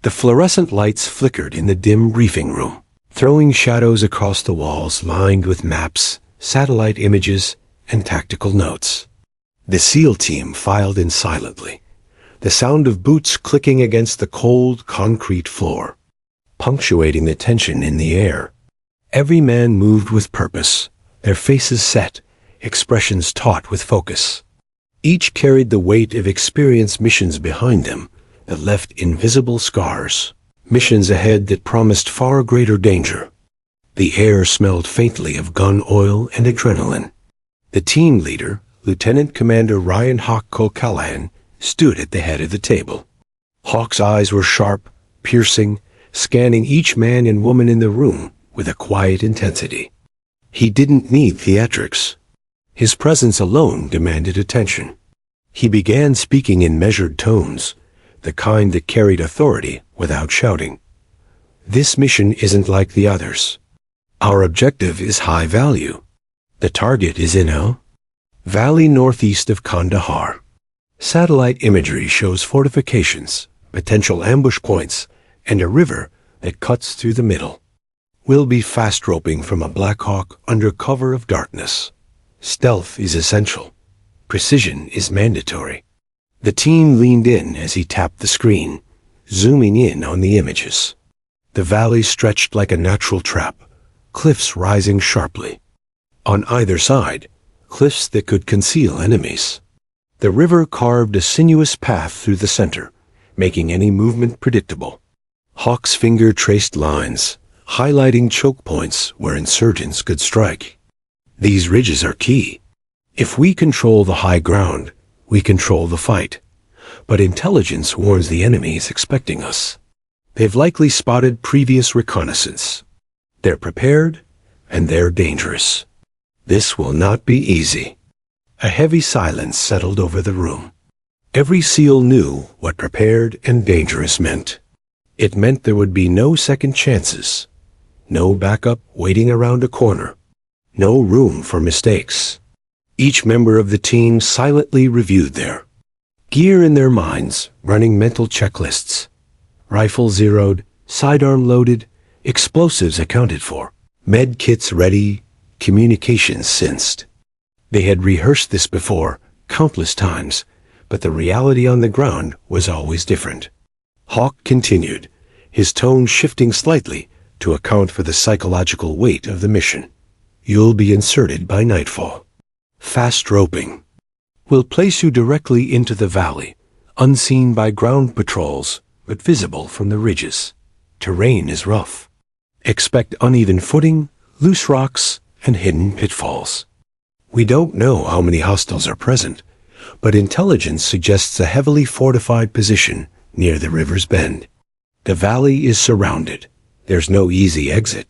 The fluorescent lights flickered in the dim briefing room, throwing shadows across the walls lined with maps, satellite images, and tactical notes. The SEAL team filed in silently, the sound of boots clicking against the cold, concrete floor, punctuating the tension in the air. Every man moved with purpose, their faces set, expressions taut with focus. Each carried the weight of experienced missions behind them that left invisible scars, missions ahead that promised far greater danger. The air smelled faintly of gun oil and adrenaline. The team leader, Lieutenant Commander Ryan Hawk Callahan, stood at the head of the table. Hawk's eyes were sharp, piercing, scanning each man and woman in the room with a quiet intensity. He didn't need theatrics. His presence alone demanded attention. He began speaking in measured tones, the kind that carried authority without shouting. This mission isn't like the others. Our objective is high value. The target is in a valley northeast of Kandahar. Satellite imagery shows fortifications, potential ambush points, and a river that cuts through the middle. We'll be fast roping from a Black Hawk under cover of darkness. Stealth is essential. Precision is mandatory. The team leaned in as he tapped the screen, zooming in on the images. The valley stretched like a natural trap, cliffs rising sharply. On either side, cliffs that could conceal enemies. The river carved a sinuous path through the center, making any movement predictable. Hawk's finger traced lines, highlighting choke points where insurgents could strike. These ridges are key. If we control the high ground, we control the fight. But intelligence warns the enemy is expecting us. They've likely spotted previous reconnaissance. They're prepared, and they're dangerous. This will not be easy. A heavy silence settled over the room. Every SEAL knew what prepared and dangerous meant. It meant there would be no second chances, no backup waiting around a corner, no room for mistakes. Each member of the team silently reviewed their gear in their minds, running mental checklists. Rifle zeroed, sidearm loaded, explosives accounted for, med kits ready, communications sensed. They had rehearsed this before, countless times, but the reality on the ground was always different. Hawk continued, his tone shifting slightly to account for the psychological weight of the mission. You'll be inserted by nightfall. Fast roping. We'll place you directly into the valley, unseen by ground patrols, but visible from the ridges. Terrain is rough. Expect uneven footing, loose rocks, and hidden pitfalls. We don't know how many hostiles are present, but intelligence suggests a heavily fortified position near the river's bend. The valley is surrounded. There's no easy exit.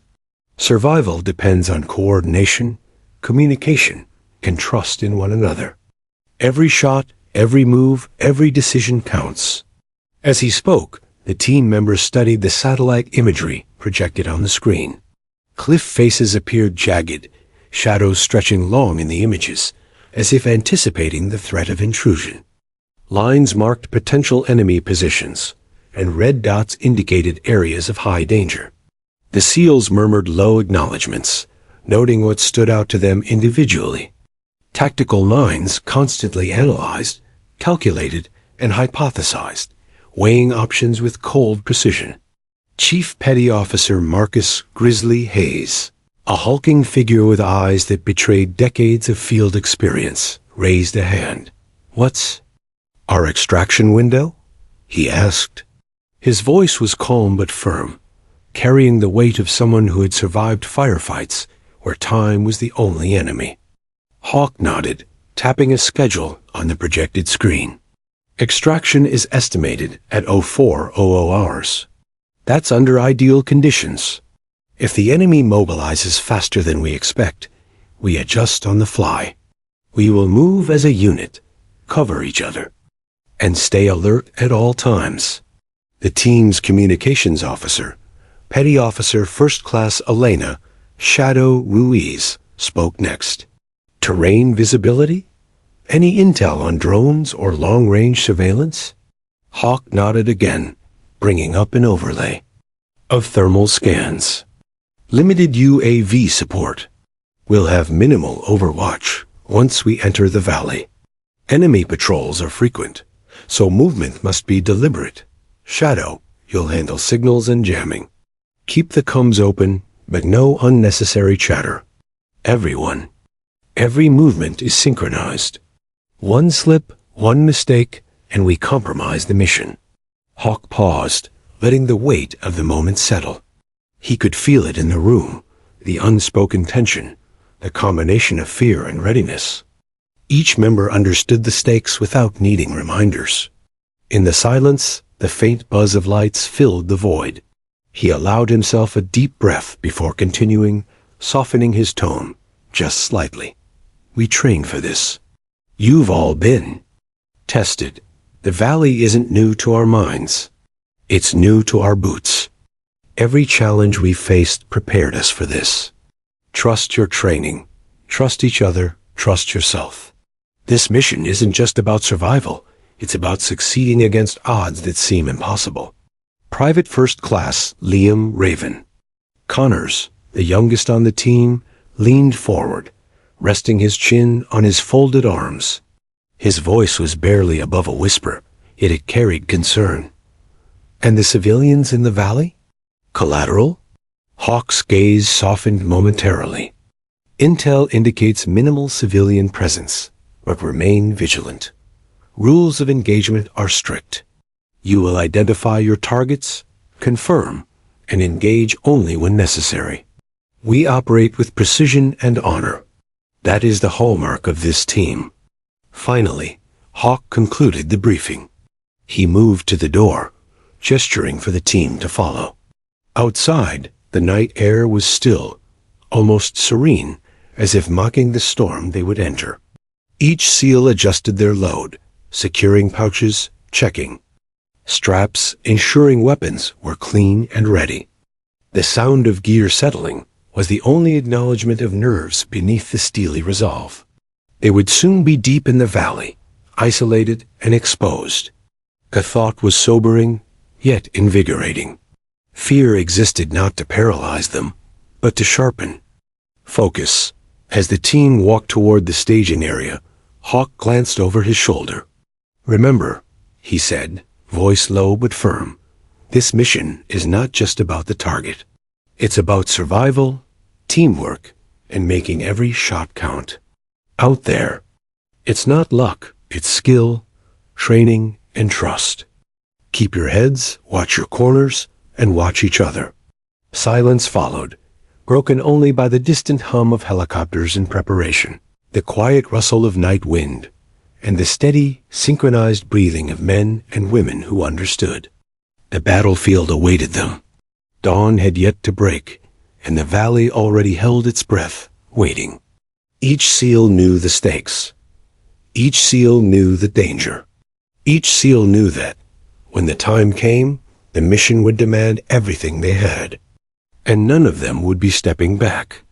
Survival depends on coordination, communication, and trust in one another. Every shot, every move, every decision counts. As he spoke, the team members studied the satellite imagery projected on the screen. Cliff faces appeared jagged, shadows stretching long in the images, as if anticipating the threat of intrusion. Lines marked potential enemy positions, and red dots indicated areas of high danger. The SEALs murmured low acknowledgments, noting what stood out to them individually. Tactical minds constantly analyzed, calculated, and hypothesized, weighing options with cold precision. Chief Petty Officer Marcus Grizzly Hayes, a hulking figure with eyes that betrayed decades of field experience, raised a hand. "What's our extraction window?" he asked. His voice was calm but firm, carrying the weight of someone who had survived firefights where time was the only enemy. Hawk nodded, tapping a schedule on the projected screen. Extraction is estimated at 0400 hours. That's under ideal conditions. If the enemy mobilizes faster than we expect, we adjust on the fly. We will move as a unit, cover each other, and stay alert at all times. The team's communications officer, Petty Officer First Class Elena Shadow Ruiz, spoke next. Terrain visibility? Any intel on drones or long-range surveillance? Hawk nodded again, bringing up an overlay of thermal scans. Limited UAV support. We'll have minimal overwatch once we enter the valley. Enemy patrols are frequent, so movement must be deliberate. Shadow, you'll handle signals and jamming. Keep the comms open, but no unnecessary chatter. Everyone, every movement is synchronized. One slip, one mistake, and we compromise the mission. Hawk paused, letting the weight of the moment settle. He could feel it in the room, the unspoken tension, the combination of fear and readiness. Each member understood the stakes without needing reminders. In the silence, the faint buzz of lights filled the void. He allowed himself a deep breath before continuing, softening his tone, just slightly. We trained for this. You've all been tested. The valley isn't new to our minds. It's new to our boots. Every challenge we faced prepared us for this. Trust your training. Trust each other. Trust yourself. This mission isn't just about survival. It's about succeeding against odds that seem impossible. Private First Class Liam Raven. Connors, the youngest on the team, leaned forward, resting his chin on his folded arms. His voice was barely above a whisper, yet it carried concern. And the civilians in the valley? Collateral? Hawk's gaze softened momentarily. Intel indicates minimal civilian presence, but remain vigilant. Rules of engagement are strict. You will identify your targets, confirm, and engage only when necessary. We operate with precision and honor. That is the hallmark of this team. Finally, Hawk concluded the briefing. He moved to the door, gesturing for the team to follow. Outside, the night air was still, almost serene, as if mocking the storm they would enter. Each SEAL adjusted their load, securing pouches, checking straps, ensuring weapons were clean and ready. The sound of gear settling was the only acknowledgement of nerves beneath the steely resolve. They would soon be deep in the valley, isolated and exposed. The thought was sobering, yet invigorating. Fear existed not to paralyze them, but to sharpen. Focus. As the team walked toward the staging area, Hawk glanced over his shoulder. Remember, he said, voice low but firm, this mission is not just about the target. It's about survival, teamwork, and making every shot count. Out there, it's not luck, it's skill, training, and trust. Keep your heads, watch your corners, and watch each other. Silence followed, broken only by the distant hum of helicopters in preparation, the quiet rustle of night wind, and the steady, synchronized breathing of men and women who understood. The battlefield awaited them. Dawn had yet to break, and the valley already held its breath, waiting. Each SEAL knew the stakes. Each SEAL knew the danger. Each SEAL knew that, when the time came, the mission would demand everything they had, and none of them would be stepping back.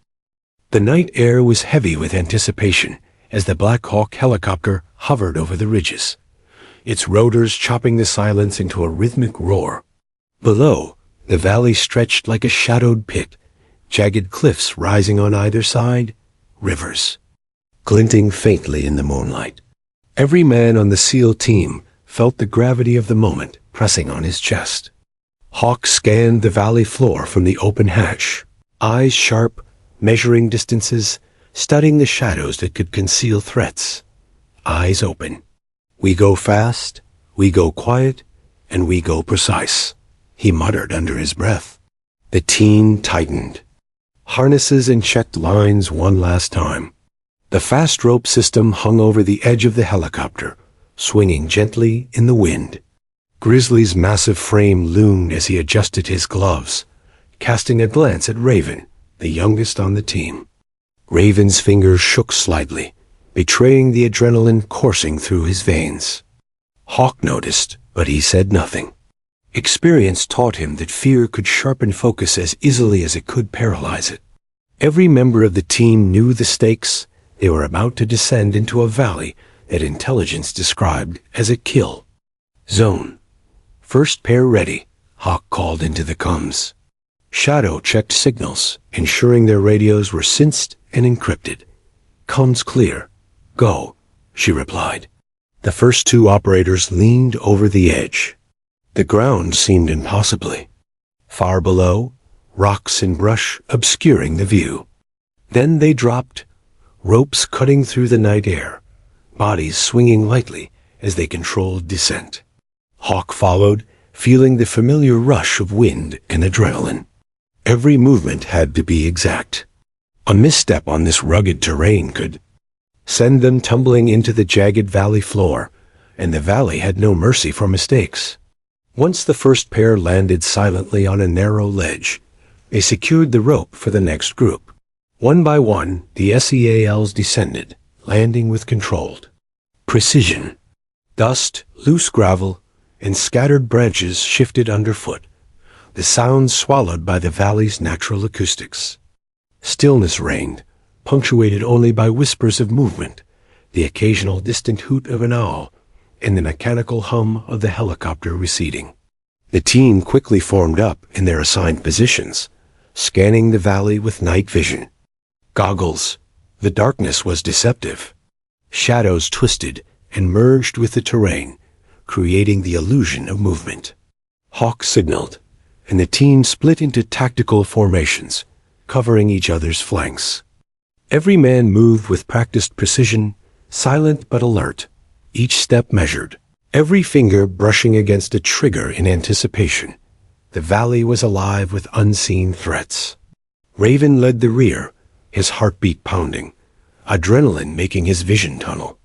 The night air was heavy with anticipation as the Black Hawk helicopter hovered over the ridges, its rotors chopping the silence into a rhythmic roar. Below, the valley stretched like a shadowed pit, jagged cliffs rising on either side, rivers glinting faintly in the moonlight. Every man on the SEAL team felt the gravity of the moment pressing on his chest. Hawk scanned the valley floor from the open hatch, eyes sharp, measuring distances, studying the shadows that could conceal threats. Eyes open. We go fast, we go quiet, and we go precise, he muttered under his breath. The team tightened. Harnesses and checked lines one last time. The fast rope system hung over the edge of the helicopter, swinging gently in the wind. Grizzly's massive frame loomed as he adjusted his gloves, casting a glance at Raven, the youngest on the team. Raven's fingers shook slightly, betraying the adrenaline coursing through his veins. Hawk noticed, but he said nothing. Experience taught him that fear could sharpen focus as easily as it could paralyze it. Every member of the team knew the stakes. They were about to descend into a valley that intelligence described as a kill zone. First pair ready, Hawk called into the comms. Shadow checked signals, ensuring their radios were synced and encrypted. "Comms clear. Go," she replied. The first two operators leaned over the edge. The ground seemed impossibly far below, rocks and brush obscuring the view. Then they dropped, ropes cutting through the night air, bodies swinging lightly as they controlled descent. Hawk followed, feeling the familiar rush of wind and adrenaline. Every movement had to be exact. A misstep on this rugged terrain could send them tumbling into the jagged valley floor, and the valley had no mercy for mistakes. Once the first pair landed silently on a narrow ledge, they secured the rope for the next group. One by one, the SEALs descended, landing with controlled precision. Dust, loose gravel, and scattered branches shifted underfoot, the sounds swallowed by the valley's natural acoustics. Stillness reigned, punctuated only by whispers of movement, the occasional distant hoot of an owl, and the mechanical hum of the helicopter receding. The team quickly formed up in their assigned positions, scanning the valley with night vision. Goggles. The darkness was deceptive. Shadows twisted and merged with the terrain, creating the illusion of movement. Hawk signaled, and the team split into tactical formations, covering each other's flanks. Every man moved with practiced precision, silent but alert, each step measured, every finger brushing against a trigger in anticipation. The valley was alive with unseen threats. Raven led the rear, his heartbeat pounding, adrenaline making his vision tunnel.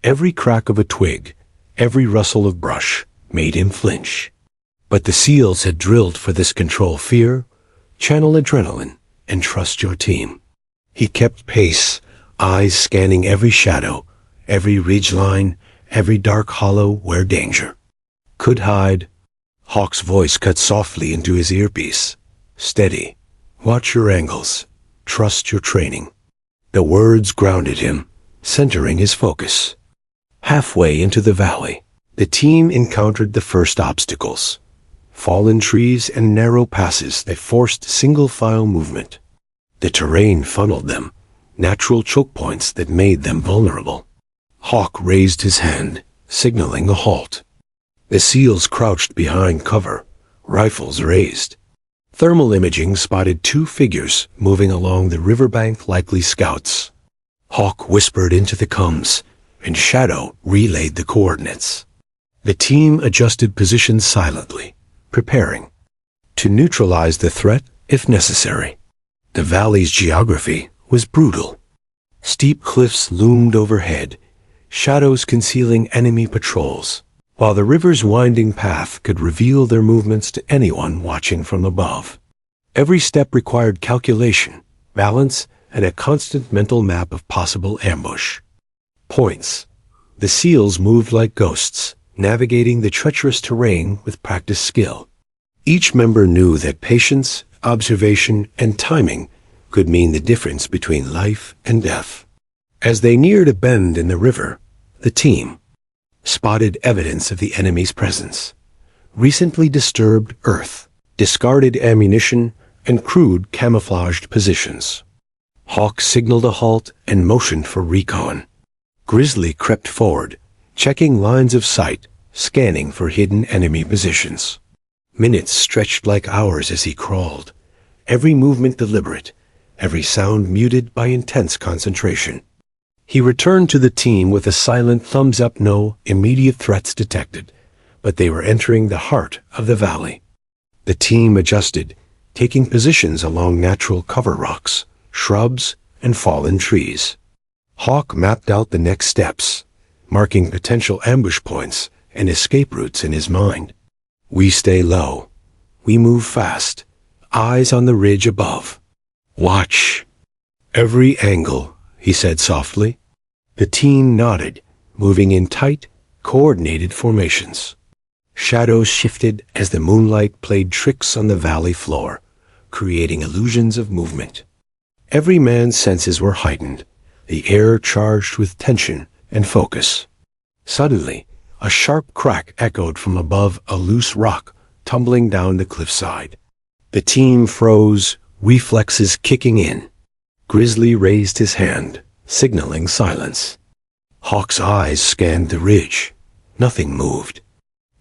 Every crack of a twig, every rustle of brush, made him flinch. But the SEALs had drilled for this: control fear, channel adrenaline, and trust your team. He kept pace, eyes scanning every shadow, every ridgeline, every dark hollow where danger could hide. Hawk's voice cut softly into his earpiece. "Steady. Watch your angles. Trust your training." The words grounded him, centering his focus. Halfway into the valley, the team encountered the first obstacles: fallen trees and narrow passes that forced single-file movement. The terrain funneled them, natural choke points that made them vulnerable. Hawk raised his hand, signaling a halt. The SEALs crouched behind cover, rifles raised. Thermal imaging spotted two figures moving along the riverbank, likely scouts. Hawk whispered into the comms, and Shadow relayed the coordinates. The team adjusted positions silently, preparing to neutralize the threat if necessary. The valley's geography was brutal. Steep cliffs loomed overhead, shadows concealing enemy patrols, while the river's winding path could reveal their movements to anyone watching from above. Every step required calculation, balance, and a constant mental map of possible ambush points. The SEALs moved like ghosts, navigating the treacherous terrain with practiced skill. Each member knew that patience, observation, and timing could mean the difference between life and death. As they neared a bend in the river, the team spotted evidence of the enemy's presence: recently disturbed earth, discarded ammunition, and crude camouflaged positions. Hawk signaled a halt and motioned for recon. Grizzly crept forward, checking lines of sight, scanning for hidden enemy positions. Minutes stretched like hours as he crawled, every movement deliberate, every sound muted by intense concentration. He returned to the team with a silent thumbs up. No immediate threats detected, but they were entering the heart of the valley. The team adjusted, taking positions along natural cover rocks, shrubs, and fallen trees. Hawk mapped out the next steps, marking potential ambush points and escape routes in his mind. We stay low. We move fast, eyes on the ridge above. Watch every angle, he said softly. The team nodded, moving in tight, coordinated formations. Shadows shifted as the moonlight played tricks on the valley floor, creating illusions of movement. Every man's senses were heightened, the air charged with tension and focus. Suddenly, a sharp crack echoed from above a loose rock, tumbling down the cliffside. The team froze, reflexes kicking in. Grizzly raised his hand, signaling silence. Hawk's eyes scanned the ridge. Nothing moved.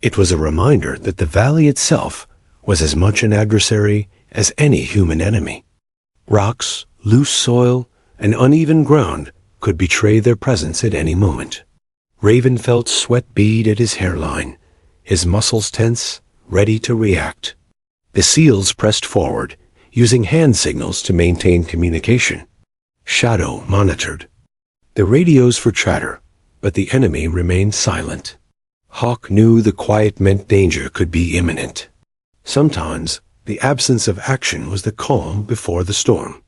It was a reminder that the valley itself was as much an adversary as any human enemy. Rocks, loose soil, and uneven ground could betray their presence at any moment. Raven felt sweat bead at his hairline, his muscles tense, ready to react. The seals pressed forward, using hand signals to maintain communication. Shadow monitored. The radios for chatter, but the enemy remained silent. Hawk knew the quiet meant danger could be imminent. Sometimes, the absence of action was the calm before the storm.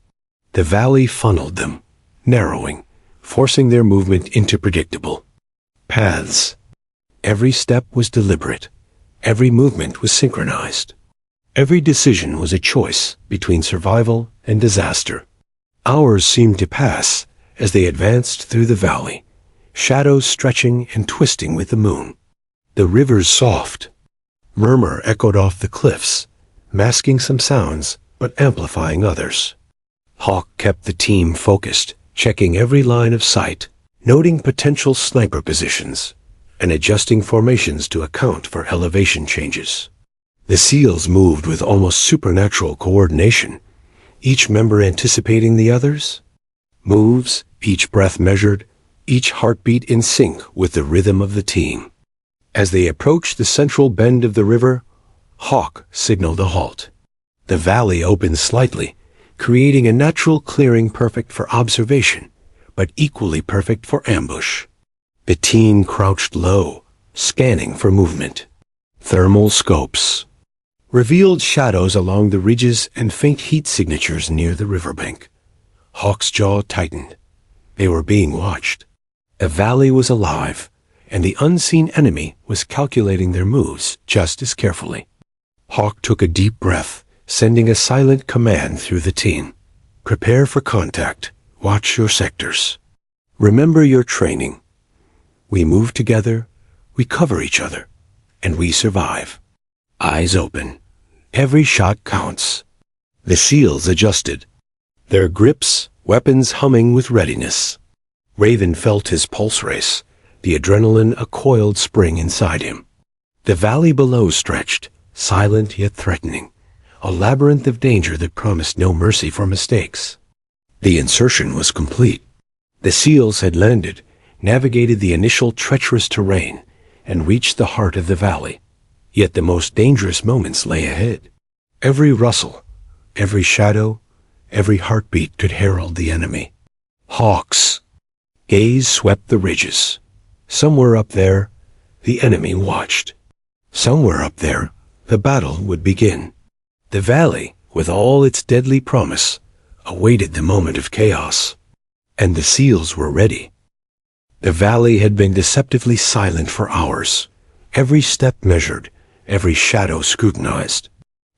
The valley funneled them, narrowing, forcing their movement into predictable paths. Every step was deliberate. Every movement was synchronized. Every decision was a choice between survival and disaster. Hours seemed to pass as they advanced through the valley, shadows stretching and twisting with the moon. The river's soft murmur echoed off the cliffs, masking some sounds but amplifying others. Hawk kept the team focused, checking every line of sight, noting potential sniper positions, and adjusting formations to account for elevation changes. The SEALs moved with almost supernatural coordination, each member anticipating the others. Moves, each breath measured, each heartbeat in sync with the rhythm of the team. As they approached the central bend of the river, Hawk signaled a halt. The valley opened slightly, creating a natural clearing perfect for observation, but equally perfect for ambush. The team crouched low, scanning for movement. Thermal scopes revealed shadows along the ridges and faint heat signatures near the riverbank. Hawk's jaw tightened. They were being watched. The valley was alive, and the unseen enemy was calculating their moves just as carefully. Hawk took a deep breath, sending a silent command through the team. Prepare for contact. Watch your sectors. Remember your training. We move together, we cover each other, and we survive. Eyes open. Every shot counts. The SEALs adjusted, their grips, weapons humming with readiness. Raven felt his pulse race, the adrenaline a coiled spring inside him. The valley below stretched, silent yet threatening, a labyrinth of danger that promised no mercy for mistakes. The insertion was complete. The SEALs had landed, navigated the initial treacherous terrain, and reached the heart of the valley. Yet the most dangerous moments lay ahead. Every rustle, every shadow, every heartbeat could herald the enemy. Hawk's gaze swept the ridges. Somewhere up there, the enemy watched. Somewhere up there, the battle would begin. The valley, with all its deadly promise, awaited the moment of chaos. And the SEALs were ready. The valley had been deceptively silent for hours, every step measured, every shadow scrutinized.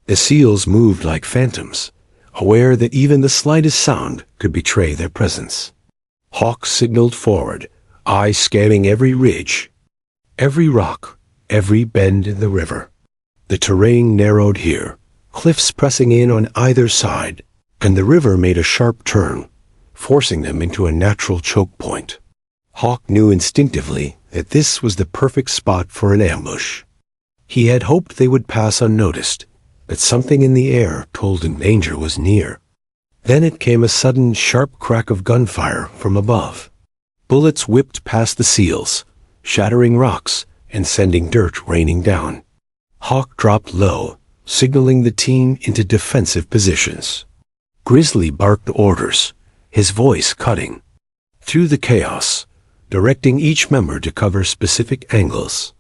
The SEALs moved like phantoms, aware that even the slightest sound could betray their presence. Hawk signaled forward, eyes scanning every ridge, every rock, every bend in the river. The terrain narrowed here, cliffs pressing in on either side, and the river made a sharp turn, forcing them into a natural choke point. Hawk knew instinctively that this was the perfect spot for an ambush. He had hoped they would pass unnoticed, but something in the air told him danger was near. Then it came a sudden sharp crack of gunfire from above. Bullets whipped past the SEALs, shattering rocks and sending dirt raining down. Hawk dropped low, signaling the team into defensive positions. Grizzly barked orders, his voice cutting through the chaos, directing each member to cover specific angles.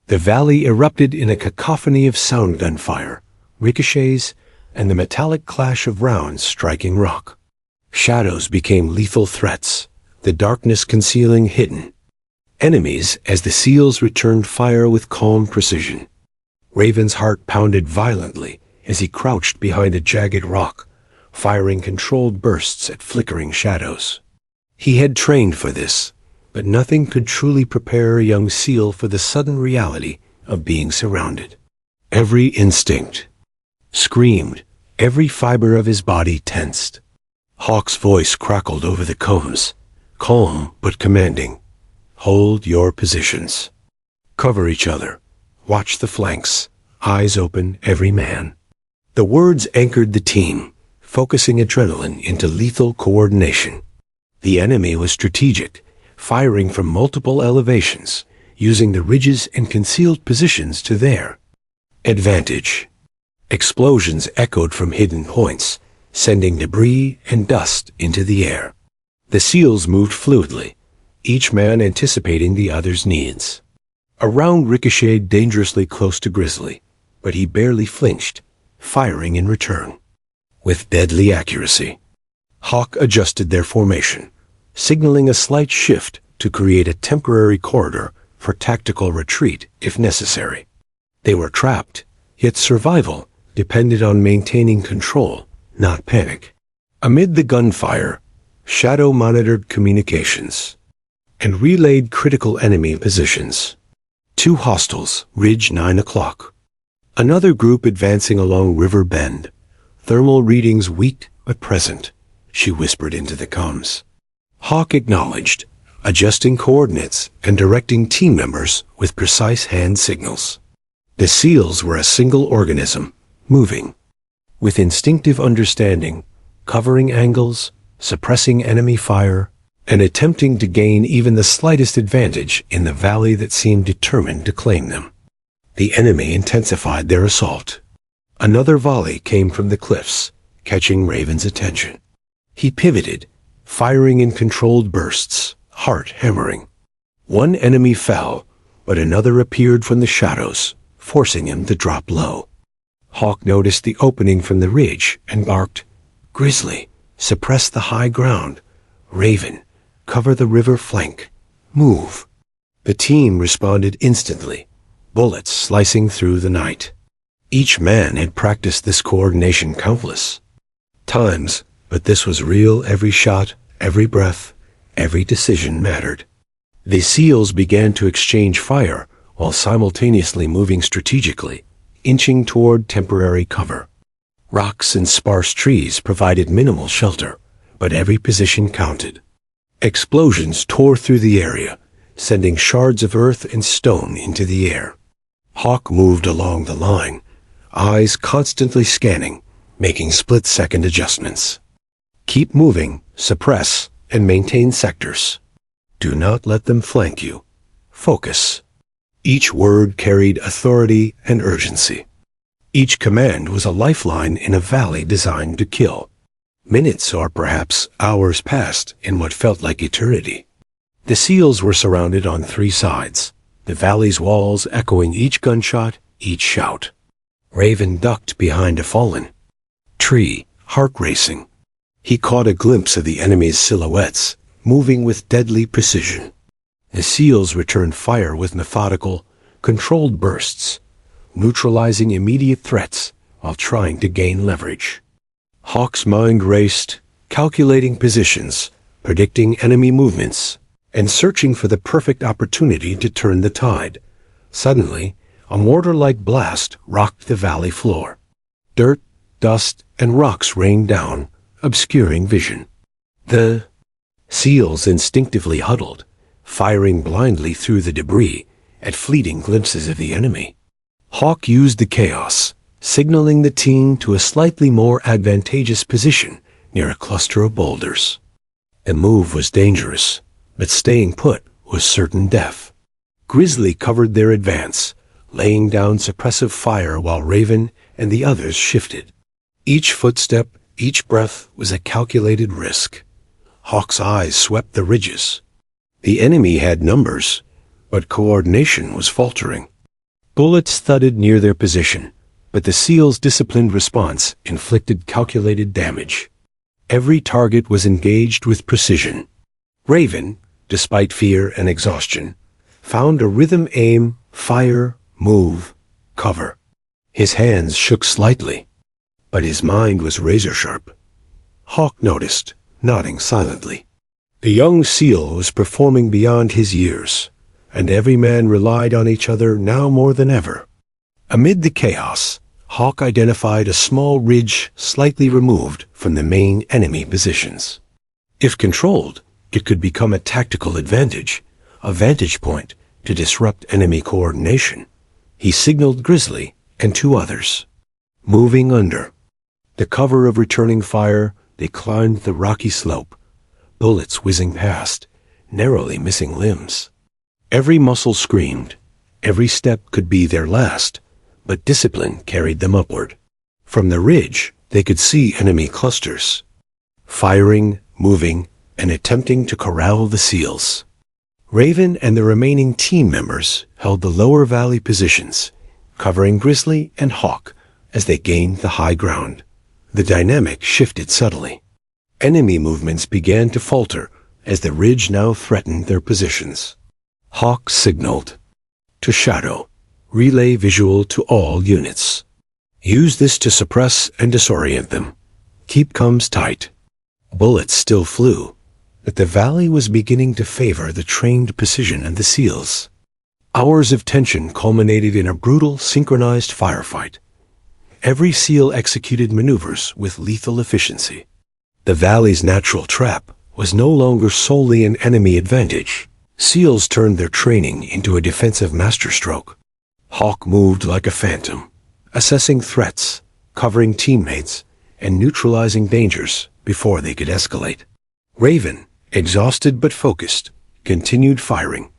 The valley erupted in a cacophony of sound gunfire, ricochets, and the metallic clash of rounds striking rock. Shadows became lethal threats, the darkness concealing hidden enemies as the SEALs returned fire with calm precision. Raven's heart pounded violently as he crouched behind a jagged rock, firing controlled bursts at flickering shadows. He had trained for this, but nothing could truly prepare a young SEAL for the sudden reality of being surrounded. Every instinct screamed, every fiber of his body tensed. Hawk's voice crackled over the combs, calm but commanding. Hold your positions. Cover each other. Watch the flanks. Eyes open, every man. The words anchored the team, focusing adrenaline into lethal coordination. The enemy was strategic, firing from multiple elevations, using the ridges and concealed positions to their advantage. Explosions echoed from hidden points, sending debris and dust into the air. The SEALs moved fluidly, each man anticipating the other's needs. A round ricocheted dangerously close to Grizzly, but he barely flinched, firing in return. With deadly accuracy, Hawk adjusted their formation, signaling a slight shift to create a temporary corridor for tactical retreat if necessary. They were trapped, yet survival depended on maintaining control, not panic. Amid the gunfire, Shadow monitored communications and relayed critical enemy positions. 2 hostiles, Ridge 9 o'clock. Another group advancing along River Bend. Thermal readings weak but present, she whispered into the comms. Hawk acknowledged, adjusting coordinates and directing team members with precise hand signals. The SEALs were a single organism, moving with instinctive understanding, covering angles, suppressing enemy fire, and attempting to gain even the slightest advantage in the valley that seemed determined to claim them. The enemy intensified their assault. Another volley came from the cliffs, catching Raven's attention. He pivoted, firing in controlled bursts, heart hammering. One enemy fell, but another appeared from the shadows, forcing him to drop low. Hawk noticed the opening from the ridge and barked, "Grizzly, suppress the high ground. Raven, cover the river flank. Move." The team responded instantly, bullets slicing through the night. Each man had practiced this coordination countless times, but this was real. Every shot, every breath, every decision mattered. The SEALs began to exchange fire while simultaneously moving strategically, inching toward temporary cover. Rocks and sparse trees provided minimal shelter, but every position counted. Explosions tore through the area, sending shards of earth and stone into the air. Hawk moved along the line, eyes constantly scanning, making split-second adjustments. Keep moving, suppress, and maintain sectors. Do not let them flank you. Focus. Each word carried authority and urgency. Each command was a lifeline in a valley designed to kill. Minutes or perhaps hours passed in what felt like eternity. The SEALs were surrounded on 3 sides, the valley's walls echoing each gunshot, each shout. Raven ducked behind a fallen tree, heart racing. He caught a glimpse of the enemy's silhouettes, moving with deadly precision. The SEALs returned fire with methodical, controlled bursts, neutralizing immediate threats while trying to gain leverage. Hawk's mind raced, calculating positions, predicting enemy movements, and searching for the perfect opportunity to turn the tide. Suddenly, a mortar-like blast rocked the valley floor. Dirt, dust, and rocks rained down, obscuring vision. The SEALs instinctively huddled, firing blindly through the debris at fleeting glimpses of the enemy. Hawk used the chaos, signaling the team to a slightly more advantageous position near a cluster of boulders. The move was dangerous, but staying put was certain death. Grizzly covered their advance, laying down suppressive fire while Raven and the others shifted. Each footstep, each breath was a calculated risk. Hawk's eyes swept the ridges. The enemy had numbers, but coordination was faltering. Bullets thudded near their position, but the SEALs' disciplined response inflicted calculated damage. Every target was engaged with precision. Raven, despite fear and exhaustion, found a rhythm: aim, fire, move, cover. His hands shook slightly, but his mind was razor-sharp. Hawk noticed, nodding silently. The young SEAL was performing beyond his years, and every man relied on each other now more than ever. Amid the chaos, Hawk identified a small ridge slightly removed from the main enemy positions. If controlled, it could become a tactical advantage, a vantage point to disrupt enemy coordination. He signaled Grizzly and two others. Moving under the cover of returning fire, they climbed the rocky slope, bullets whizzing past, narrowly missing limbs. Every muscle screamed. Every step could be their last, but discipline carried them upward. From the ridge, they could see enemy clusters, firing, moving, and attempting to corral the SEALs. Raven and the remaining team members held the lower valley positions, covering Grizzly and Hawk as they gained the high ground. The dynamic shifted subtly. Enemy movements began to falter as the ridge now threatened their positions. Hawk signaled to Shadow, relay visual to all units. Use this to suppress and disorient them. Keep comms tight. Bullets still flew, but the valley was beginning to favor the trained precision of the SEALs. Hours of tension culminated in a brutal, synchronized firefight. Every SEAL executed maneuvers with lethal efficiency. The valley's natural trap was no longer solely an enemy advantage. SEALs turned their training into a defensive masterstroke. Hawk moved like a phantom, assessing threats, covering teammates, and neutralizing dangers before they could escalate. Raven, exhausted but focused, continued firing,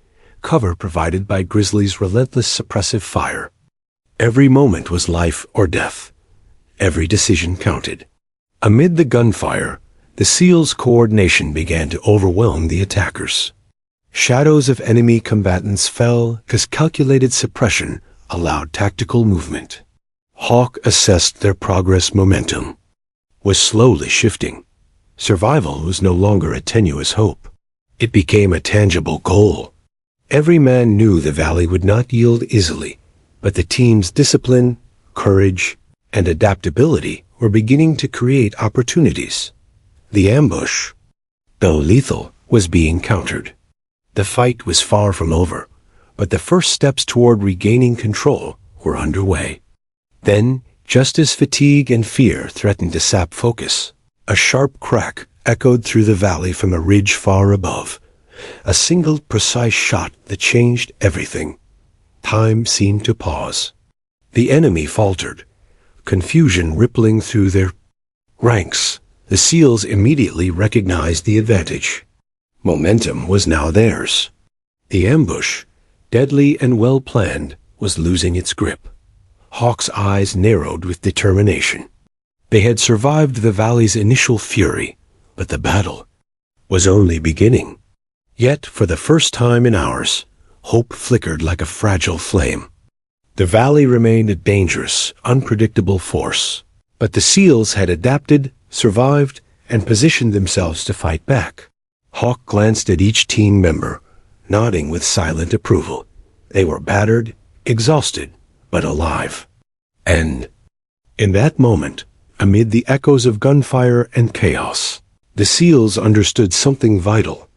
cover provided by Grizzly's relentless suppressive fire. Every moment was life or death. Every decision counted. Amid the gunfire, the SEALs' coordination began to overwhelm the attackers. Shadows of enemy combatants fell because calculated suppression allowed tactical movement. Hawk assessed their progress momentum was slowly shifting. Survival was no longer a tenuous hope. It became a tangible goal. Every man knew the valley would not yield easily, but the team's discipline, courage, and adaptability were beginning to create opportunities. The ambush, though lethal, was being countered. The fight was far from over, but the first steps toward regaining control were underway. Then, just as fatigue and fear threatened to sap focus, a sharp crack echoed through the valley from a ridge far above. A single precise shot that changed everything. Time seemed to pause. The enemy faltered, confusion rippling through their ranks. The SEALs immediately recognized the advantage. Momentum was now theirs. The ambush, deadly and well-planned, was losing its grip. Hawk's eyes narrowed with determination. They had survived the valley's initial fury, but the battle was only beginning. Yet, for the first time in hours, hope flickered like a fragile flame. The valley remained a dangerous, unpredictable force, but the SEALs had adapted, survived, and positioned themselves to fight back. Hawk glanced at each team member, nodding with silent approval. They were battered, exhausted, but alive. And, in that moment, amid the echoes of gunfire and chaos, the SEALs understood something vital.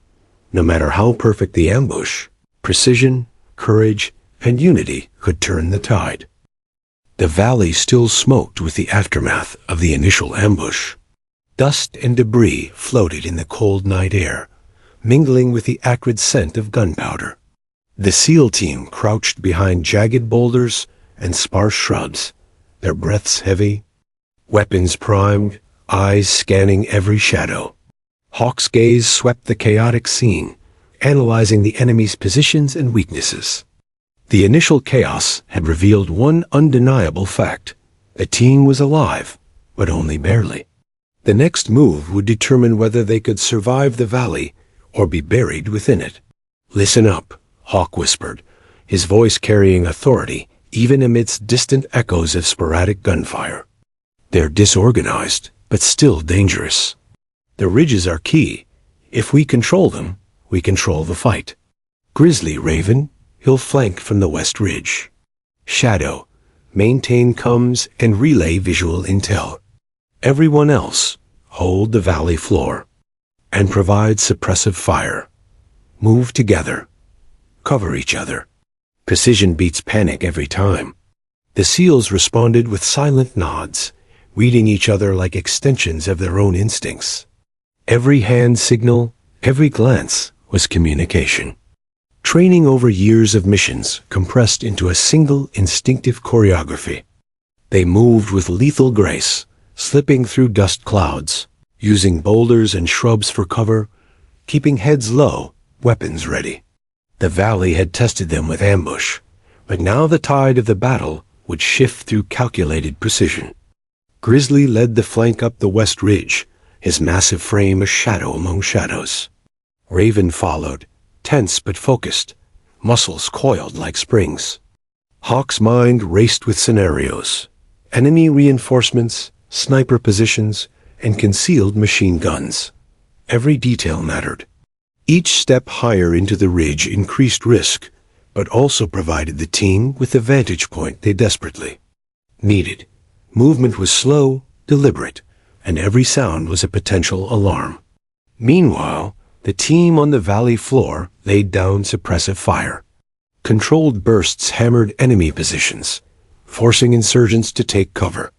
No matter how perfect the ambush, precision, courage, and unity could turn the tide. The valley still smoked with the aftermath of the initial ambush. Dust and debris floated in the cold night air, mingling with the acrid scent of gunpowder. The SEAL team crouched behind jagged boulders and sparse shrubs, their breaths heavy, weapons primed, eyes scanning every shadow. Hawk's gaze swept the chaotic scene, analyzing the enemy's positions and weaknesses. The initial chaos had revealed one undeniable fact. The team was alive, but only barely. The next move would determine whether they could survive the valley or be buried within it. "Listen up," Hawk whispered, his voice carrying authority even amidst distant echoes of sporadic gunfire. "They're disorganized, but still dangerous. The ridges are key. If we control them, we control the fight. Grizzly, Raven, he'll flank from the west ridge. Shadow, maintain comms and relay visual intel. Everyone else, hold the valley floor and provide suppressive fire. Move together. Cover each other. Precision beats panic every time." The SEALs responded with silent nods, reading each other like extensions of their own instincts. Every hand signal, every glance was communication. Training over years of missions compressed into a single instinctive choreography. They moved with lethal grace, slipping through dust clouds, using boulders and shrubs for cover, keeping heads low, weapons ready. The valley had tested them with ambush, but now the tide of the battle would shift through calculated precision. Grizzly led the flank up the west ridge, his massive frame a shadow among shadows. Raven followed, tense but focused, muscles coiled like springs. Hawk's mind raced with scenarios, enemy reinforcements, sniper positions, and concealed machine guns. Every detail mattered. Each step higher into the ridge increased risk, but also provided the team with the vantage point they desperately needed. Movement was slow, deliberate, and every sound was a potential alarm. Meanwhile, the team on the valley floor laid down suppressive fire. Controlled bursts hammered enemy positions, forcing insurgents to take cover.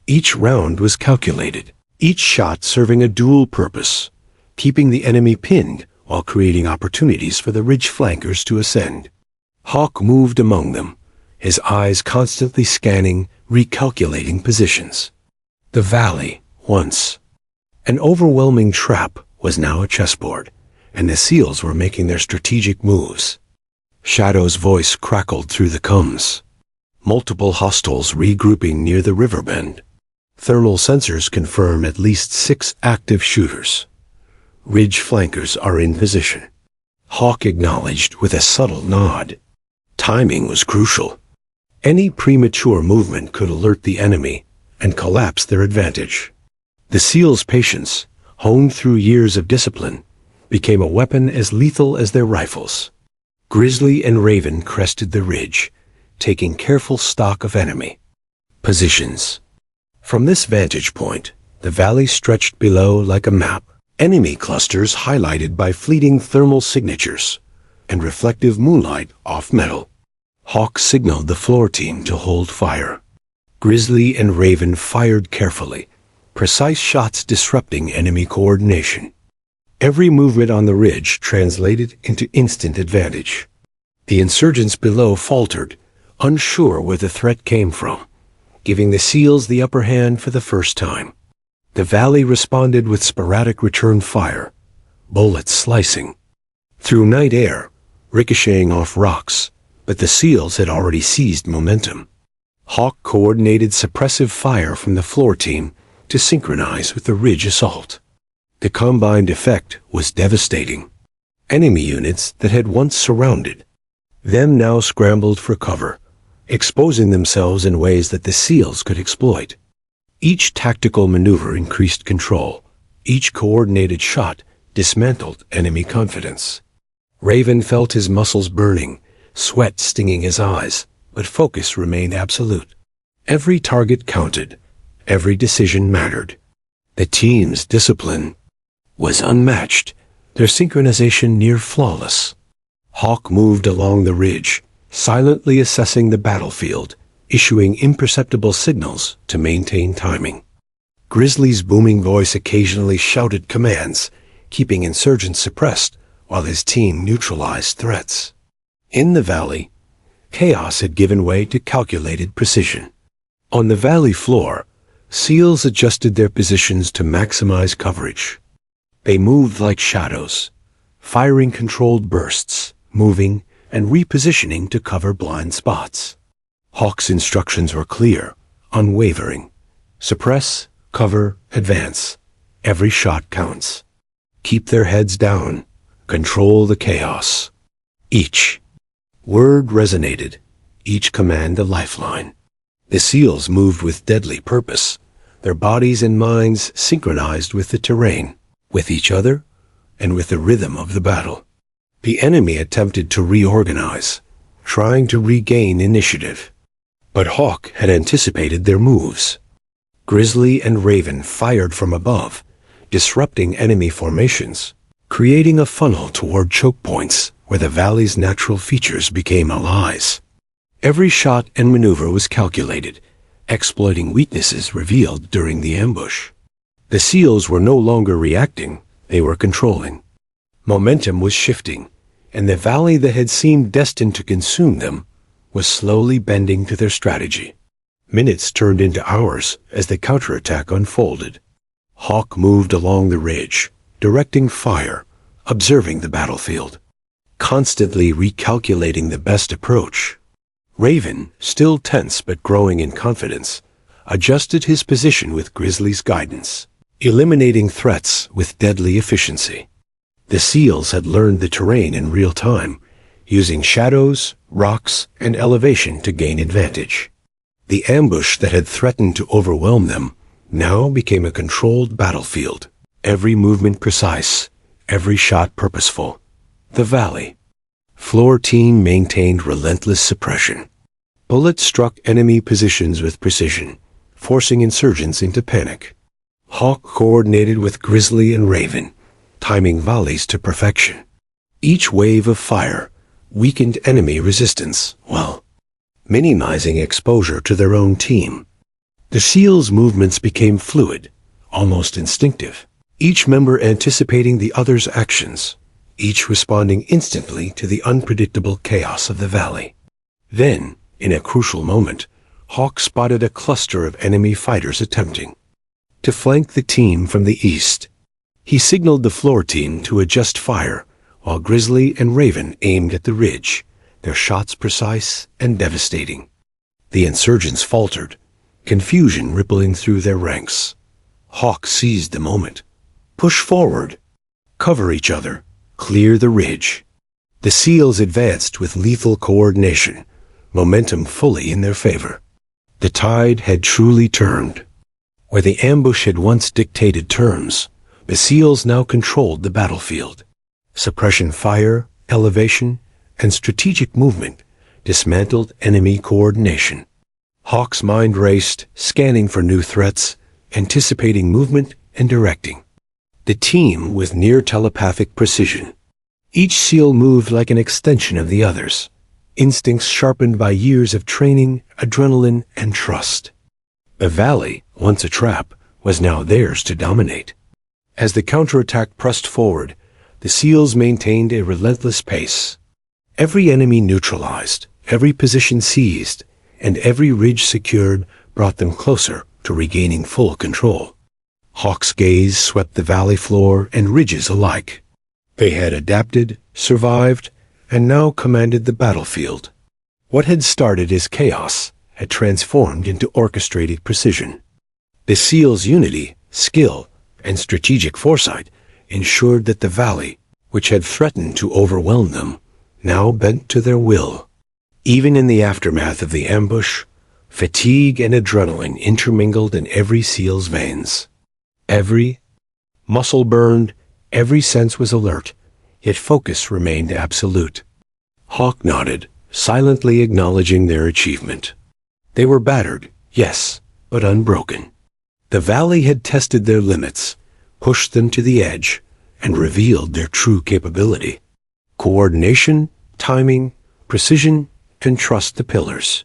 Each round was calculated, each shot serving a dual purpose, keeping the enemy pinned while creating opportunities for the ridge flankers to ascend. Hawk moved among them, his eyes constantly scanning, recalculating positions. The valley, once an overwhelming trap, was now a chessboard, and the SEALs were making their strategic moves. Shadow's voice crackled through the comms. Multiple hostiles regrouping near the river bend. Thermal sensors confirm at least 6 active shooters. Ridge flankers are in position. Hawk acknowledged with a subtle nod. Timing was crucial. Any premature movement could alert the enemy and collapse their advantage. The SEALs' patience, honed through years of discipline, became a weapon as lethal as their rifles. Grizzly and Raven crested the ridge, taking careful stock of enemy positions. From this vantage point, the valley stretched below like a map, enemy clusters highlighted by fleeting thermal signatures and reflective moonlight off metal. Hawk signaled the floor team to hold fire. Grizzly and Raven fired carefully, precise shots disrupting enemy coordination. Every movement on the ridge translated into instant advantage. The insurgents below faltered, unsure where the threat came from, giving the SEALs the upper hand for the first time. The valley responded with sporadic return fire, bullets slicing through night air, ricocheting off rocks, but the SEALs had already seized momentum. Hawk coordinated suppressive fire from the floor team to synchronize with the ridge assault. The combined effect was devastating. Enemy units that had once surrounded them now scrambled for cover, exposing themselves in ways that the SEALs could exploit. Each tactical maneuver increased control. Each coordinated shot dismantled enemy confidence. Raven felt his muscles burning, sweat stinging his eyes, but focus remained absolute. Every target counted. Every decision mattered. The team's discipline was unmatched, their synchronization near flawless. Hawk moved along the ridge, silently assessing the battlefield, issuing imperceptible signals to maintain timing. Grizzly's booming voice occasionally shouted commands, keeping insurgents suppressed while his team neutralized threats. In the valley, chaos had given way to calculated precision. On the valley floor, SEALs adjusted their positions to maximize coverage. They moved like shadows, firing controlled bursts, moving and repositioning to cover blind spots. Hawk's instructions were clear, unwavering. Suppress, cover, advance. Every shot counts. Keep their heads down. Control the chaos. Each word resonated, each command a lifeline. The SEALs moved with deadly purpose, their bodies and minds synchronized with the terrain, with each other, and with the rhythm of the battle. The enemy attempted to reorganize, trying to regain initiative. But Hawk had anticipated their moves. Grizzly and Raven fired from above, disrupting enemy formations, creating a funnel toward choke points where the valley's natural features became allies. Every shot and maneuver was calculated, exploiting weaknesses revealed during the ambush. The SEALs were no longer reacting, they were controlling. Momentum was shifting, and the valley that had seemed destined to consume them was slowly bending to their strategy. Minutes turned into hours as the counterattack unfolded. Hawk moved along the ridge, directing fire, observing the battlefield, constantly recalculating the best approach. Raven, still tense but growing in confidence, adjusted his position with Grizzly's guidance, eliminating threats with deadly efficiency. The SEALs had learned the terrain in real time, using shadows, rocks, and elevation to gain advantage. The ambush that had threatened to overwhelm them now became a controlled battlefield, every movement precise, every shot purposeful. The valley. Floor team maintained relentless suppression. Bullets struck enemy positions with precision, forcing insurgents into panic. Hawk coordinated with Grizzly and Raven, timing volleys to perfection. Each wave of fire weakened enemy resistance while minimizing exposure to their own team. The SEALs' movements became fluid, almost instinctive, each member anticipating the other's actions, each responding instantly to the unpredictable chaos of the valley. Then, in a crucial moment, Hawk spotted a cluster of enemy fighters attempting to flank the team from the east. He signaled the floor team to adjust fire, while Grizzly and Raven aimed at the ridge, their shots precise and devastating. The insurgents faltered, confusion rippling through their ranks. Hawk seized the moment. Push forward. Cover each other. Clear the ridge. The SEALs advanced with lethal coordination, momentum fully in their favor. The tide had truly turned. Where the ambush had once dictated terms, the SEALs now controlled the battlefield. Suppression fire, elevation, and strategic movement dismantled enemy coordination. Hawk's mind raced, scanning for new threats, anticipating movement and directing. The team with near telepathic precision. Each SEAL moved like an extension of the others, instincts sharpened by years of training, adrenaline, and trust. The valley, once a trap, was now theirs to dominate. As the counterattack pressed forward, the SEALs maintained a relentless pace. Every enemy neutralized, every position seized, and every ridge secured brought them closer to regaining full control. Hawk's gaze swept the valley floor and ridges alike. They had adapted, survived, and now commanded the battlefield. What had started as chaos had transformed into orchestrated precision. The SEALs' unity, skill, and strategic foresight ensured that the valley, which had threatened to overwhelm them, now bent to their will. Even in the aftermath of the ambush, fatigue and adrenaline intermingled in every SEAL's veins. Every muscle burned, every sense was alert, yet focus remained absolute. Hawk nodded, silently acknowledging their achievement. They were battered, yes, but unbroken. The valley had tested their limits, pushed them to the edge, and revealed their true capability. Coordination, timing, precision, and trust the pillars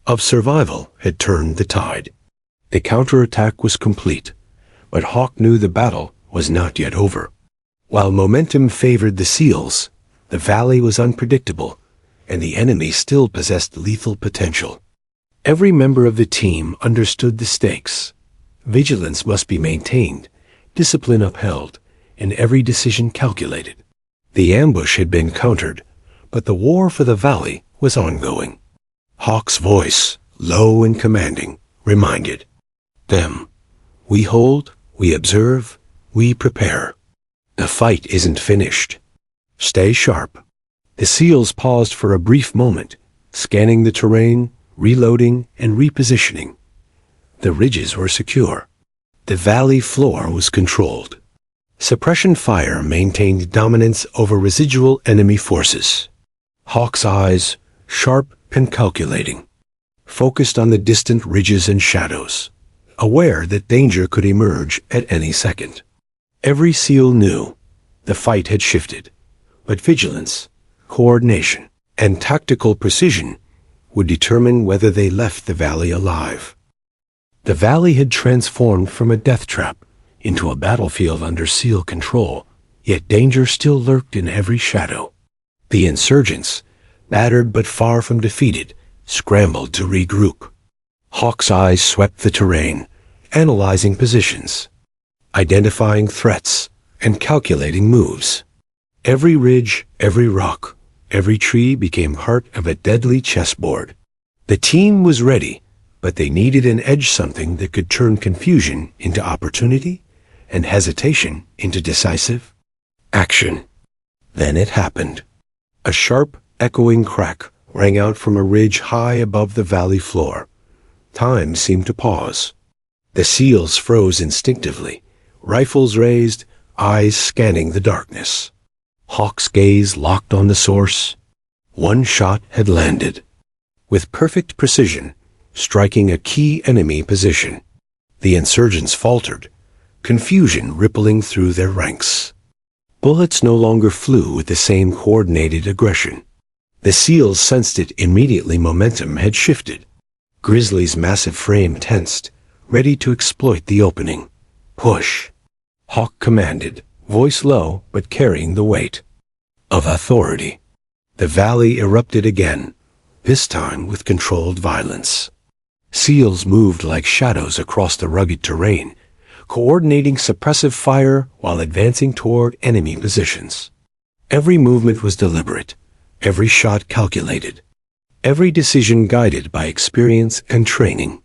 of survival had turned the tide. The counterattack was complete, but Hawk knew the battle was not yet over. While momentum favored the SEALs, the valley was unpredictable, and the enemy still possessed lethal potential. Every member of the team understood the stakes. Vigilance must be maintained, discipline upheld, and every decision calculated. The ambush had been countered, but the war for the valley was ongoing. Hawk's voice, low and commanding, reminded them, "We hold, we observe, we prepare. The fight isn't finished. Stay sharp." The SEALs paused for a brief moment, scanning the terrain, reloading, and repositioning. The ridges were secure. The valley floor was controlled. Suppression fire maintained dominance over residual enemy forces. Hawk's eyes, sharp and calculating, focused on the distant ridges and shadows, aware that danger could emerge at any second. Every SEAL knew the fight had shifted, but vigilance, coordination, and tactical precision would determine whether they left the valley alive. The valley had transformed from a death trap into a battlefield under SEAL control, yet danger still lurked in every shadow. The insurgents, battered but far from defeated, scrambled to regroup. Hawk's eyes swept the terrain, analyzing positions, identifying threats, and calculating moves. Every ridge, every rock, every tree became part of a deadly chessboard. The team was ready, but they needed an edge, something that could turn confusion into opportunity and hesitation into decisive action. Then it happened. A sharp, echoing crack rang out from a ridge high above the valley floor. Time seemed to pause. The SEALs froze instinctively, rifles raised, eyes scanning the darkness. Hawk's gaze locked on the source. One shot had landed, with perfect precision, striking a key enemy position. The insurgents faltered, confusion rippling through their ranks. Bullets no longer flew with the same coordinated aggression. The SEALs sensed it immediately. Momentum had shifted. Grizzly's massive frame tensed, ready to exploit the opening. "Push," Hawk commanded, voice low but carrying the weight of authority. The valley erupted again, this time with controlled violence. SEALs moved like shadows across the rugged terrain, coordinating suppressive fire while advancing toward enemy positions. Every movement was deliberate, every shot calculated, every decision guided by experience and training.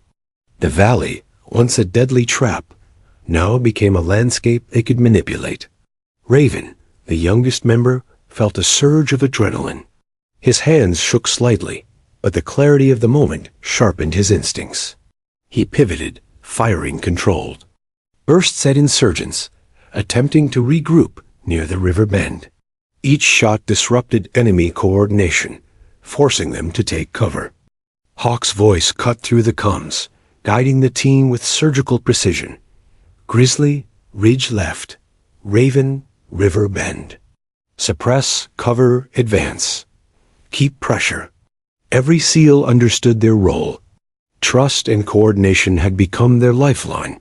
The valley, once a deadly trap, now became a landscape they could manipulate. Raven, the youngest member, felt a surge of adrenaline. His hands shook slightly, but the clarity of the moment sharpened his instincts. He pivoted, firing controlled. Bursts at insurgents, attempting to regroup near the river bend. Each shot disrupted enemy coordination, forcing them to take cover. Hawk's voice cut through the comms, guiding the team with surgical precision. Grizzly, ridge left. Raven, river bend. Suppress, cover, advance. Keep pressure. Every SEAL understood their role. Trust and coordination had become their lifeline.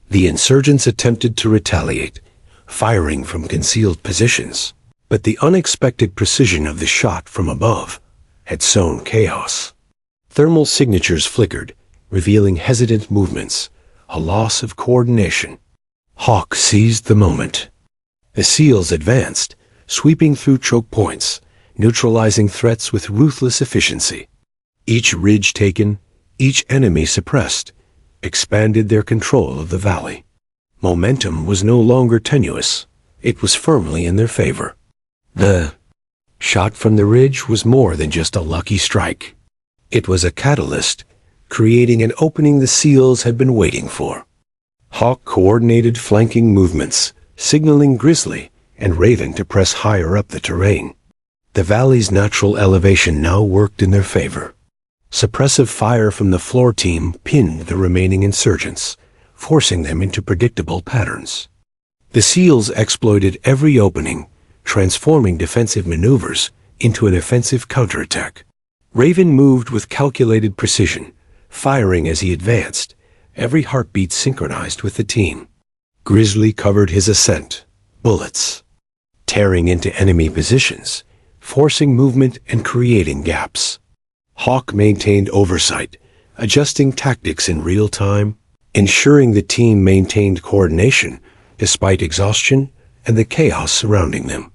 The insurgents attempted to retaliate, firing from concealed positions, but the unexpected precision of the shot from above had sown chaos. Thermal signatures flickered, revealing hesitant movements, a loss of coordination. Hawk seized the moment. The SEALs advanced, sweeping through choke points, neutralizing threats with ruthless efficiency. Each ridge taken, each enemy suppressed, expanded their control of the valley. Momentum was no longer tenuous. It was firmly in their favor. The shot from the ridge was more than just a lucky strike. It was a catalyst, creating an opening the SEALs had been waiting for. Hawk coordinated flanking movements, signaling Grizzly and Raven to press higher up the terrain. The valley's natural elevation now worked in their favor. Suppressive fire from the floor team pinned the remaining insurgents, forcing them into predictable patterns. The SEALs exploited every opening, transforming defensive maneuvers into an offensive counterattack. Raven moved with calculated precision, firing as he advanced, every heartbeat synchronized with the team. Grizzly covered his ascent, bullets tearing into enemy positions, forcing movement and creating gaps. Hawk maintained oversight, adjusting tactics in real time, ensuring the team maintained coordination despite exhaustion and the chaos surrounding them.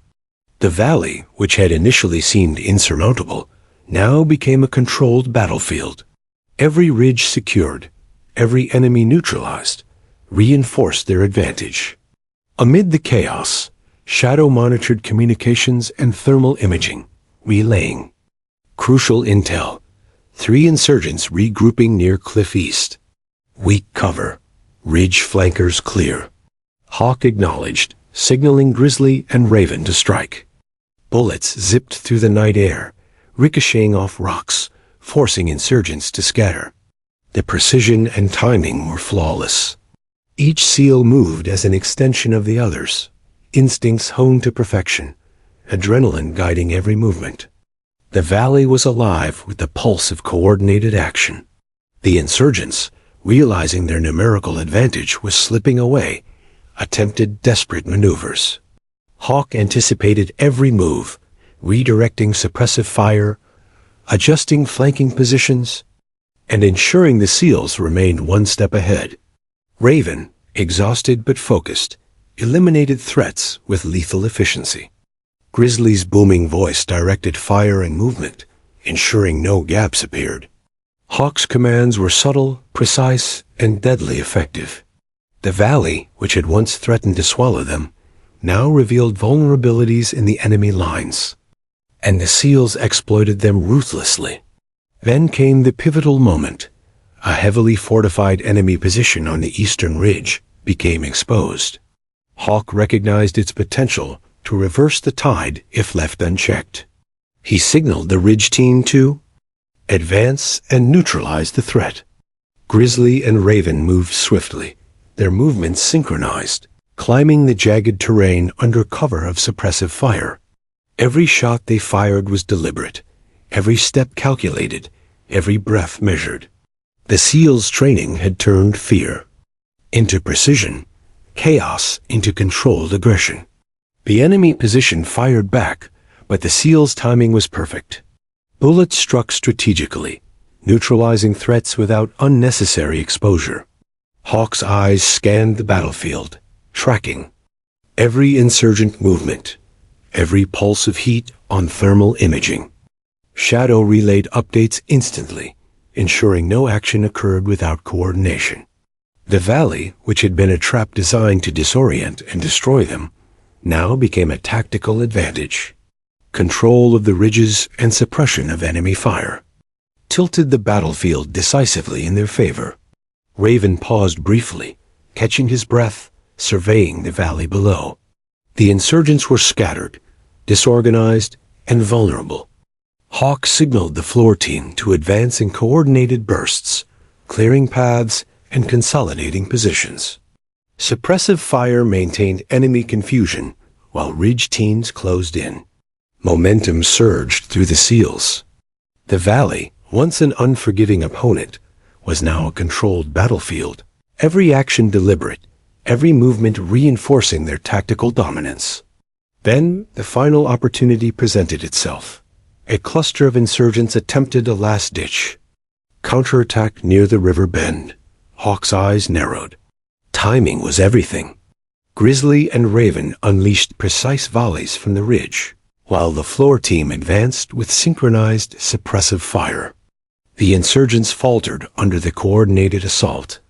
The valley, which had initially seemed insurmountable, now became a controlled battlefield. Every ridge secured, every enemy neutralized, reinforced their advantage. Amid the chaos, Shadow monitored communications and thermal imaging, relaying crucial intel. 3 insurgents regrouping near Cliff East. Weak cover. Ridge flankers clear. Hawk acknowledged, signaling Grizzly and Raven to strike. Bullets zipped through the night air, ricocheting off rocks, forcing insurgents to scatter. The precision and timing were flawless. Each SEAL moved as an extension of the others, instincts honed to perfection, adrenaline guiding every movement. The valley was alive with the pulse of coordinated action. The insurgents, realizing their numerical advantage was slipping away, attempted desperate maneuvers. Hawk anticipated every move, redirecting suppressive fire, adjusting flanking positions, and ensuring the SEALs remained one step ahead. Raven, exhausted but focused, eliminated threats with lethal efficiency. Grizzly's booming voice directed fire and movement, ensuring no gaps appeared. Hawk's commands were subtle, precise, and deadly effective. The valley, which had once threatened to swallow them, now revealed vulnerabilities in the enemy lines, and the SEALs exploited them ruthlessly. Then came the pivotal moment. A heavily fortified enemy position on the eastern ridge became exposed. Hawk recognized its potential to reverse the tide if left unchecked. He signaled the ridge team to advance and neutralize the threat. Grizzly and Raven moved swiftly, their movements synchronized, climbing the jagged terrain under cover of suppressive fire. Every shot they fired was deliberate, every step calculated, every breath measured. The SEALs' training had turned fear into precision, chaos into controlled aggression. The enemy position fired back, but the SEALs' timing was perfect. Bullets struck strategically, neutralizing threats without unnecessary exposure. Hawk's eyes scanned the battlefield, tracking every insurgent movement, every pulse of heat on thermal imaging. Shadow relayed updates instantly, ensuring no action occurred without coordination. The valley, which had been a trap designed to disorient and destroy them, now became a tactical advantage. Control of the ridges and suppression of enemy fire tilted the battlefield decisively in their favor. Raven paused briefly, catching his breath, surveying the valley below. The insurgents were scattered, disorganized, and vulnerable. Hawk signaled the floor team to advance in coordinated bursts, clearing paths and consolidating positions. Suppressive fire maintained enemy confusion, while ridge teams closed in. Momentum surged through the SEALs. The valley, once an unforgiving opponent, was now a controlled battlefield, every action deliberate, every movement reinforcing their tactical dominance. Then the final opportunity presented itself. A cluster of insurgents attempted a last-ditch counterattack near the river bend. Hawk's eyes narrowed. Timing was everything. Grizzly and Raven unleashed precise volleys from the ridge, while the floor team advanced with synchronized suppressive fire. The insurgents faltered under the coordinated assault,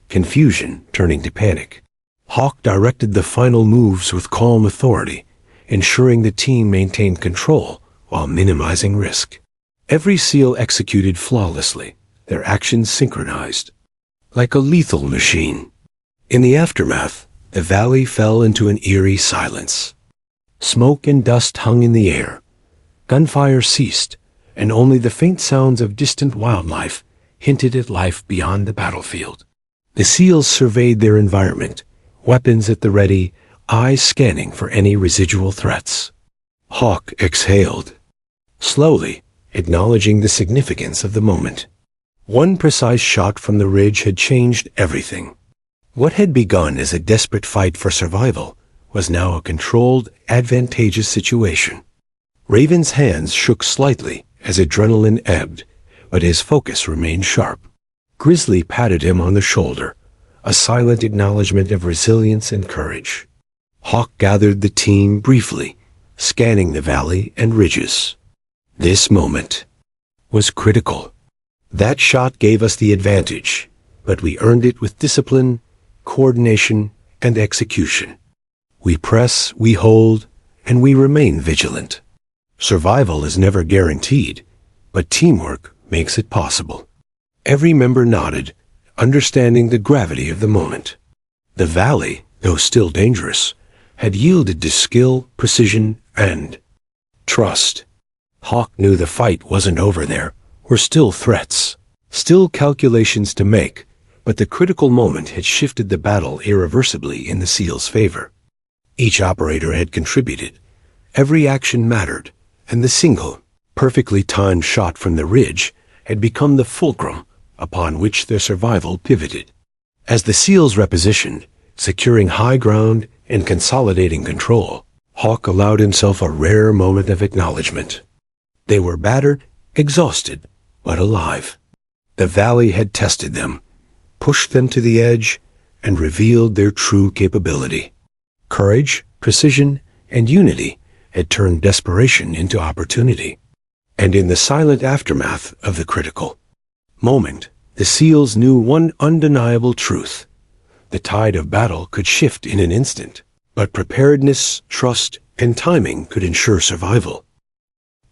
confusion turning to panic. Hawk directed the final moves with calm authority, ensuring the team maintained control while minimizing risk. Every SEAL executed flawlessly, their actions synchronized, like a lethal machine. In the aftermath, the valley fell into an eerie silence. Smoke and dust hung in the air. Gunfire ceased, and only the faint sounds of distant wildlife hinted at life beyond the battlefield. The SEALs surveyed their environment, weapons at the ready, eyes scanning for any residual threats. Hawk exhaled, slowly, acknowledging the significance of the moment. One precise shot from the ridge had changed everything. What had begun as a desperate fight for survival was now a controlled, advantageous situation. Raven's hands shook slightly as adrenaline ebbed, but his focus remained sharp. Grizzly patted him on the shoulder, a silent acknowledgement of resilience and courage. Hawk gathered the team briefly, scanning the valley and ridges. This moment was critical. That shot gave us the advantage, but we earned it with discipline, coordination, and execution. We press, we hold, and we remain vigilant. Survival is never guaranteed, but teamwork makes it possible. Every member nodded, understanding the gravity of the moment. The valley, though still dangerous, had yielded to skill, precision, and trust. Hawk knew the fight wasn't over there. Were still threats, still calculations to make, but the critical moment had shifted the battle irreversibly in the SEALs' favor. Each operator had contributed. Every action mattered, and the single, perfectly timed shot from the ridge had become the fulcrum upon which their survival pivoted. As the SEALs repositioned, securing high ground and consolidating control, Hawk allowed himself a rare moment of acknowledgement. They were battered, exhausted, but alive. The valley had tested them, pushed them to the edge, and revealed their true capability. Courage, precision, and unity had turned desperation into opportunity. And in the silent aftermath of the critical moment, the SEALs knew one undeniable truth. The tide of battle could shift in an instant, but preparedness, trust, and timing could ensure survival.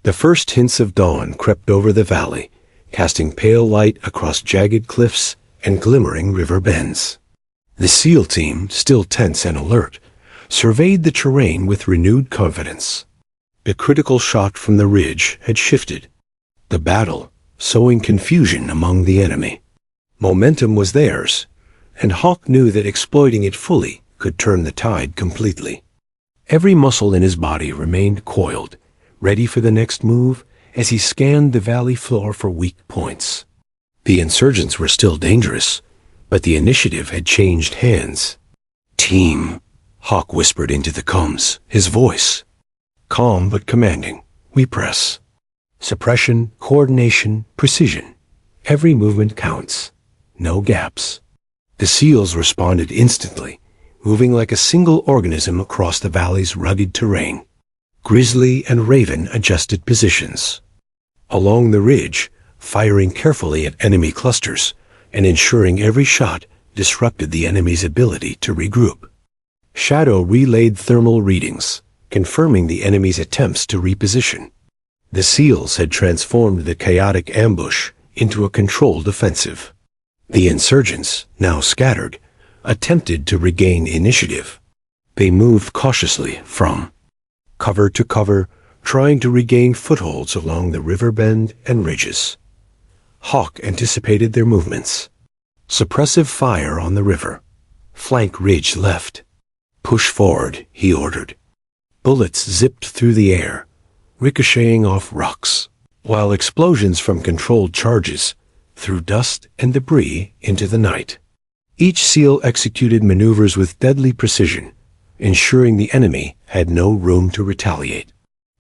The first hints of dawn crept over the valley, casting pale light across jagged cliffs and glimmering river bends. The SEAL team, still tense and alert, surveyed the terrain with renewed confidence. The critical shot from the ridge had shifted. The battle, sowing confusion among the enemy. Momentum was theirs, and Hawk knew that exploiting it fully could turn the tide completely. Every muscle in his body remained coiled, ready for the next move as he scanned the valley floor for weak points. The insurgents were still dangerous, but the initiative had changed hands. "Team," Hawk whispered into the comms, his voice calm but commanding. "We press. Suppression, coordination, precision. Every movement counts. No gaps." The SEALs responded instantly, moving like a single organism across the valley's rugged terrain. Grizzly and Raven adjusted positions. Along the ridge, firing carefully at enemy clusters and ensuring every shot disrupted the enemy's ability to regroup. Shadow relayed thermal readings, confirming the enemy's attempts to reposition. The SEALs had transformed the chaotic ambush into a controlled offensive. The insurgents, now scattered, attempted to regain initiative. They moved cautiously from cover to cover, trying to regain footholds along the river bend and ridges. Hawk anticipated their movements. Suppressive fire on the river. Flank ridge left. "Push forward," he ordered. Bullets zipped through the air, ricocheting off rocks, while explosions from controlled charges threw dust and debris into the night. Each SEAL executed maneuvers with deadly precision, ensuring the enemy had no room to retaliate.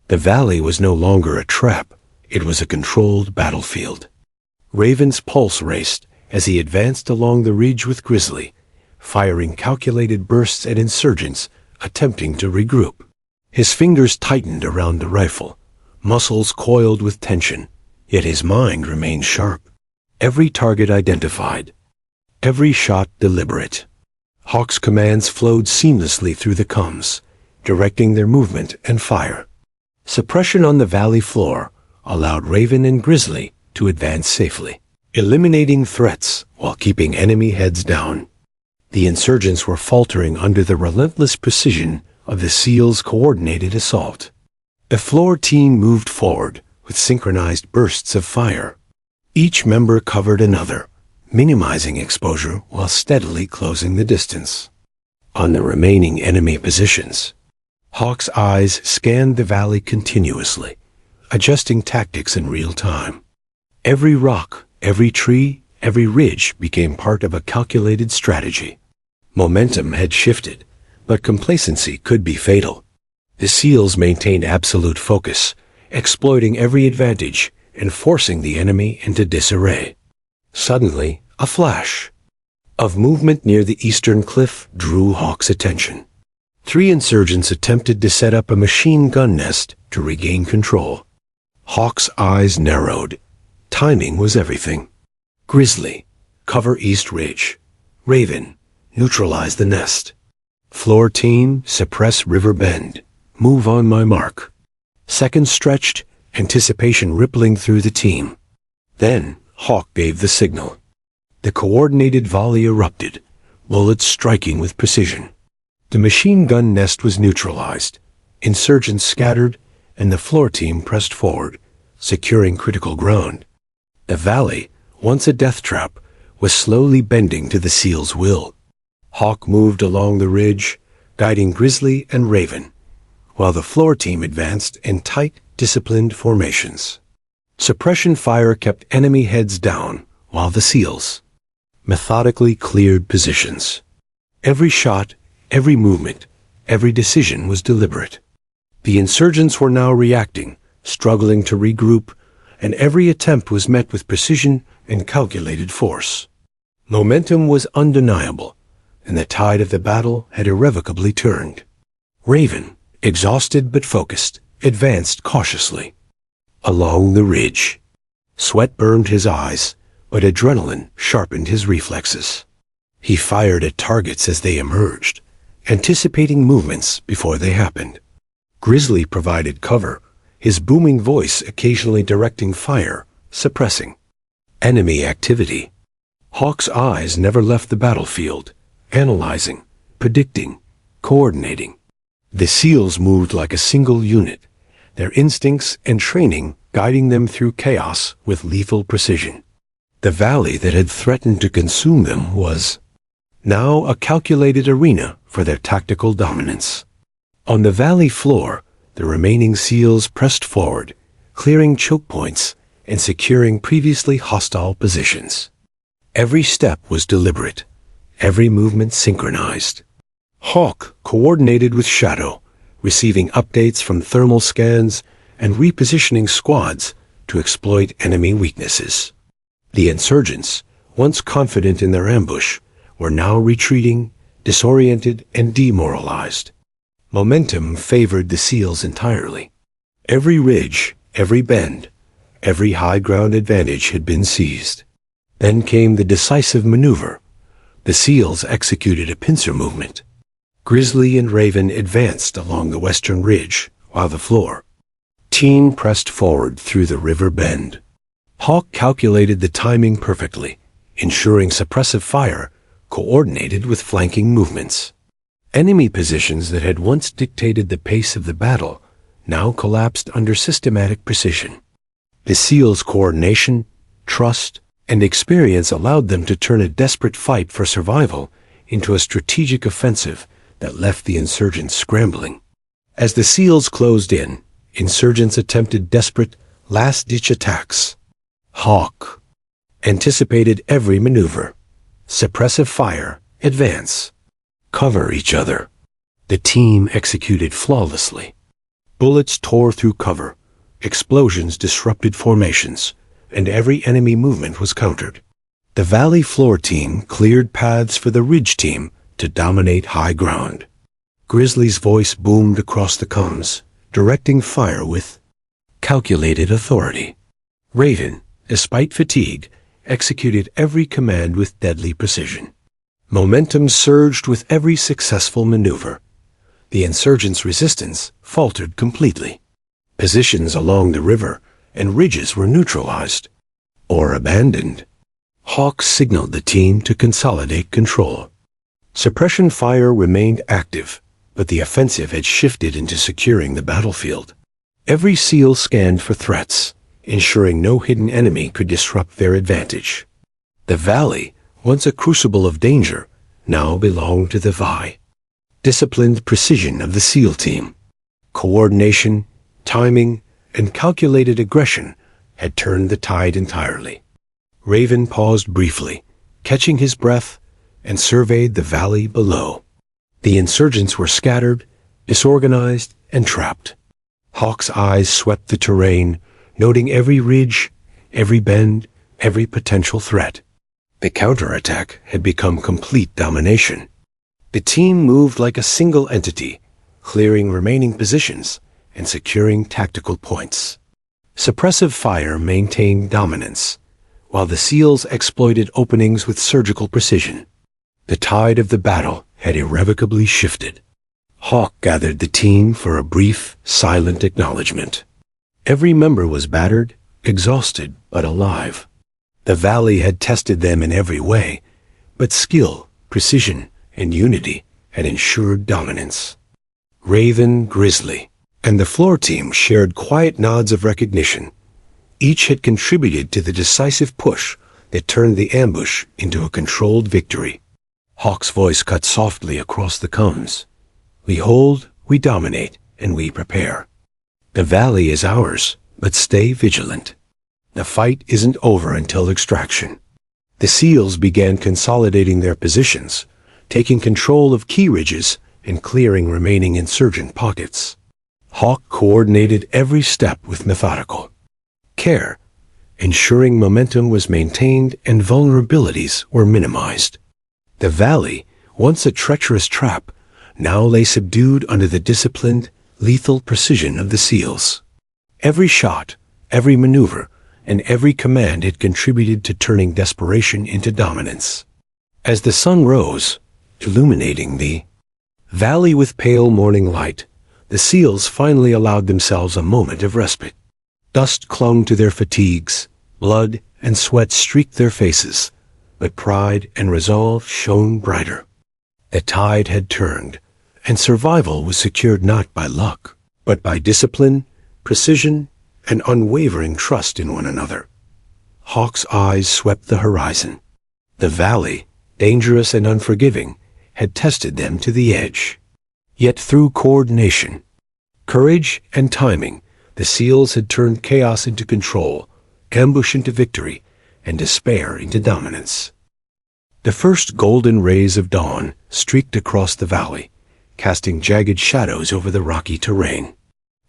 The valley was no longer a trap, it was a controlled battlefield. Raven's pulse raced as he advanced along the ridge with Grizzly, firing calculated bursts at insurgents attempting to regroup. His fingers tightened around the rifle, muscles coiled with tension, yet his mind remained sharp. Every target identified, every shot deliberate. Hawk's commands flowed seamlessly through the comms, directing their movement and fire. Suppression on the valley floor allowed Raven and Grizzly to advance safely, eliminating threats while keeping enemy heads down. The insurgents were faltering under the relentless precision of the SEALs' coordinated assault. The floor team moved forward with synchronized bursts of fire. Each member covered another, minimizing exposure while steadily closing the distance. On the remaining enemy positions, Hawk's eyes scanned the valley continuously, adjusting tactics in real time. Every rock, every tree, every ridge became part of a calculated strategy. Momentum had shifted, but complacency could be fatal. The SEALs maintained absolute focus, exploiting every advantage and forcing the enemy into disarray. Suddenly, a flash of movement near the eastern cliff drew Hawk's attention. 3 insurgents attempted to set up a machine gun nest to regain control. Hawk's eyes narrowed. Timing was everything. Grizzly, cover East Ridge. Raven, neutralize the nest. Floor team, suppress River Bend. Move on my mark. Seconds stretched, anticipation rippling through the team. Then, Hawk gave the signal. The coordinated volley erupted, bullets striking with precision. The machine gun nest was neutralized. Insurgents scattered, and the floor team pressed forward, securing critical ground. The valley, once a death trap, was slowly bending to the SEAL's will. Hawk moved along the ridge, guiding Grizzly and Raven, while the floor team advanced in tight, disciplined formations. Suppression fire kept enemy heads down, while the SEALs methodically cleared positions. Every shot, every movement, every decision was deliberate. The insurgents were now reacting, struggling to regroup, and every attempt was met with precision and calculated force. Momentum was undeniable, and the tide of the battle had irrevocably turned. Raven, exhausted but focused, advanced cautiously along the ridge. Sweat burned his eyes, but adrenaline sharpened his reflexes. He fired at targets as they emerged, anticipating movements before they happened. Grizzly provided cover, his booming voice occasionally directing fire, suppressing enemy activity. Hawk's eyes never left the battlefield, analyzing, predicting, coordinating. The SEALs moved like a single unit, their instincts and training guiding them through chaos with lethal precision. The valley that had threatened to consume them was now a calculated arena for their tactical dominance. On the valley floor, the remaining SEALs pressed forward, clearing choke points and securing previously hostile positions. Every step was deliberate, every movement synchronized. Hawk coordinated with Shadow, receiving updates from thermal scans and repositioning squads to exploit enemy weaknesses. The insurgents, once confident in their ambush, were now retreating, disoriented and demoralized. Momentum favored the SEALs entirely. Every ridge, every bend, every high ground advantage had been seized. Then came the decisive maneuver. The SEALs executed a pincer movement. Grizzly and Raven advanced along the western ridge, while the floor team pressed forward through the river bend. Hawk calculated the timing perfectly, ensuring suppressive fire coordinated with flanking movements. Enemy positions that had once dictated the pace of the battle now collapsed under systematic precision. The SEALs' coordination, trust, and experience allowed them to turn a desperate fight for survival into a strategic offensive that left the insurgents scrambling. As the SEALs closed in, insurgents attempted desperate, last-ditch attacks. Hawk anticipated every maneuver. Suppressive fire, advance, cover each other. The team executed flawlessly. Bullets tore through cover, explosions disrupted formations, and every enemy movement was countered. The valley floor team cleared paths for the ridge team to dominate high ground. Grizzly's voice boomed across the comms, directing fire with calculated authority. Raven, despite fatigue, executed every command with deadly precision. Momentum surged with every successful maneuver. The insurgents' resistance faltered completely. Positions along the river and ridges were neutralized or abandoned. Hawk signaled the team to consolidate control. Suppression fire remained active, but the offensive had shifted into securing the battlefield. Every SEAL scanned for threats, ensuring no hidden enemy could disrupt their advantage. The valley, once a crucible of danger, now belonged to the VI. Disciplined precision of the SEAL team, coordination, timing, and calculated aggression had turned the tide entirely. Raven paused briefly, catching his breath, and surveyed the valley below. The insurgents were scattered, disorganized, and trapped. Hawk's eyes swept the terrain, noting every ridge, every bend, every potential threat. The counterattack had become complete domination. The team moved like a single entity, clearing remaining positions and securing tactical points. Suppressive fire maintained dominance, while the SEALs exploited openings with surgical precision. The tide of the battle had irrevocably shifted. Hawk gathered the team for a brief, silent acknowledgement. Every member was battered, exhausted, but alive. The valley had tested them in every way, but skill, precision, and unity had ensured dominance. Raven, Grizzly, and the floor team shared quiet nods of recognition. Each had contributed to the decisive push that turned the ambush into a controlled victory. Hawk's voice cut softly across the comms. We hold, we dominate, and we prepare. The valley is ours, but stay vigilant. The fight isn't over until extraction. The SEALs began consolidating their positions, taking control of key ridges and clearing remaining insurgent pockets. Hawk coordinated every step with methodical care, ensuring momentum was maintained and vulnerabilities were minimized. The valley, once a treacherous trap, now lay subdued under the disciplined, lethal precision of the SEALs. Every shot, every maneuver, and every command had contributed to turning desperation into dominance. As the sun rose, illuminating the valley with pale morning light, the SEALs finally allowed themselves a moment of respite. Dust clung to their fatigues, blood and sweat streaked their faces, but pride and resolve shone brighter. The tide had turned, and survival was secured not by luck, but by discipline, precision, and unwavering trust in one another. Hawk's eyes swept the horizon. The valley, dangerous and unforgiving, had tested them to the edge. Yet through coordination, courage, and timing, the SEALs had turned chaos into control, ambush into victory, and despair into dominance. The first golden rays of dawn streaked across the valley, casting jagged shadows over the rocky terrain.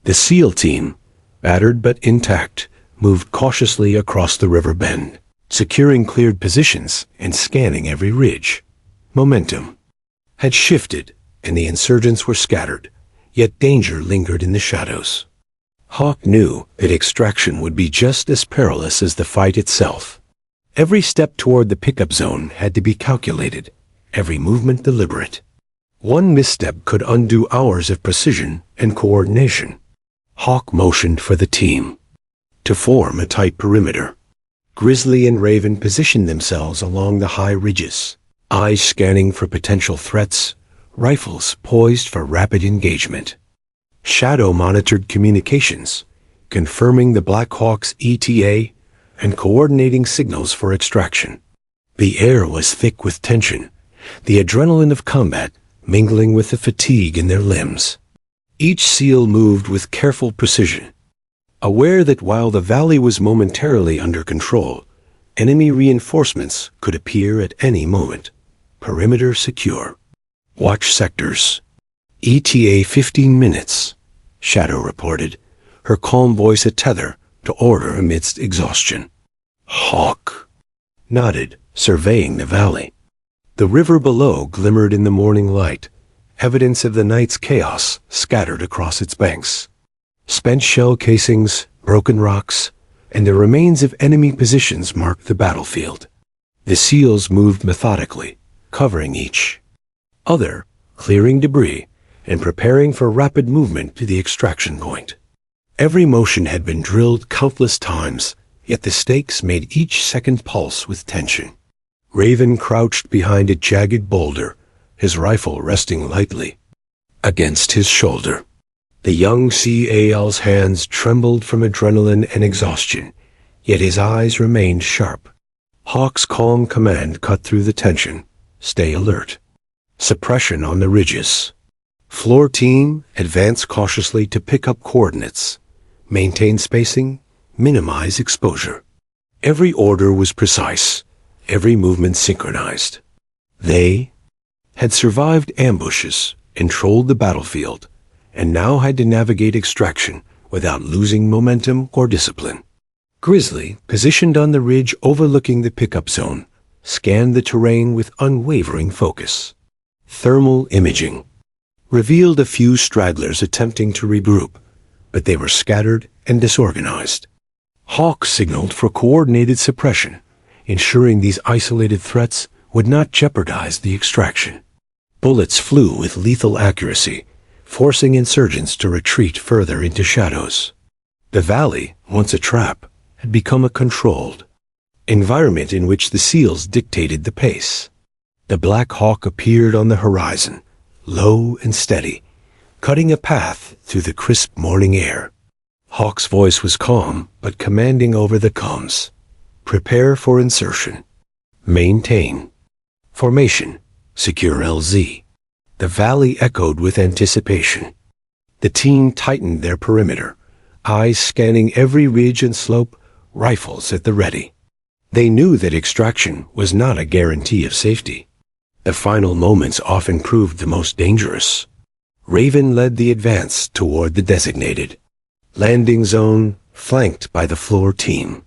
The SEAL team, battered but intact, moved cautiously across the river bend, securing cleared positions and scanning every ridge. Momentum had shifted, and the insurgents were scattered, yet danger lingered in the shadows. Hawk knew that extraction would be just as perilous as the fight itself. Every step toward the pickup zone had to be calculated, every movement deliberate. One misstep could undo hours of precision and coordination. Hawk motioned for the team to form a tight perimeter. Grizzly and Raven positioned themselves along the high ridges, eyes scanning for potential threats, rifles poised for rapid engagement. Shadow monitored communications, confirming the Black Hawk's ETA and coordinating signals for extraction. The air was thick with tension, the adrenaline of combat mingling with the fatigue in their limbs. Each SEAL moved with careful precision, aware that while the valley was momentarily under control, enemy reinforcements could appear at any moment. Perimeter secure. Watch sectors. ETA 15 minutes, Shadow reported, her calm voice a tether to order amidst exhaustion. Hawk nodded, surveying the valley. The river below glimmered in the morning light, evidence of the night's chaos scattered across its banks. Spent shell casings, broken rocks, and the remains of enemy positions marked the battlefield. The SEALs moved methodically, covering each other, clearing debris, and preparing for rapid movement to the extraction point. Every motion had been drilled countless times, yet the stakes made each second pulse with tension. Raven crouched behind a jagged boulder, his rifle resting lightly against his shoulder. The young CAL's hands trembled from adrenaline and exhaustion, yet his eyes remained sharp. Hawk's calm command cut through the tension. Stay alert. Suppression on the ridges. Floor team, advance cautiously to pick up coordinates. Maintain spacing, minimize exposure. Every order was precise, every movement synchronized. They had survived ambushes, controlled the battlefield, and now had to navigate extraction without losing momentum or discipline. Grizzly, positioned on the ridge overlooking the pickup zone, scanned the terrain with unwavering focus. Thermal imaging revealed a few stragglers attempting to regroup, but they were scattered and disorganized. Hawk signaled for coordinated suppression, ensuring these isolated threats would not jeopardize the extraction. Bullets flew with lethal accuracy, forcing insurgents to retreat further into shadows. The valley, once a trap, had become a controlled environment in which the SEALs dictated the pace. The Black Hawk appeared on the horizon, low and steady, cutting a path through the crisp morning air. Hawk's voice was calm but commanding over the comms. Prepare for insertion. Maintain. Formation. Secure LZ. The valley echoed with anticipation. The team tightened their perimeter, eyes scanning every ridge and slope, rifles at the ready. They knew that extraction was not a guarantee of safety. The final moments often proved the most dangerous. Raven led the advance toward the designated landing zone, flanked by the floor team.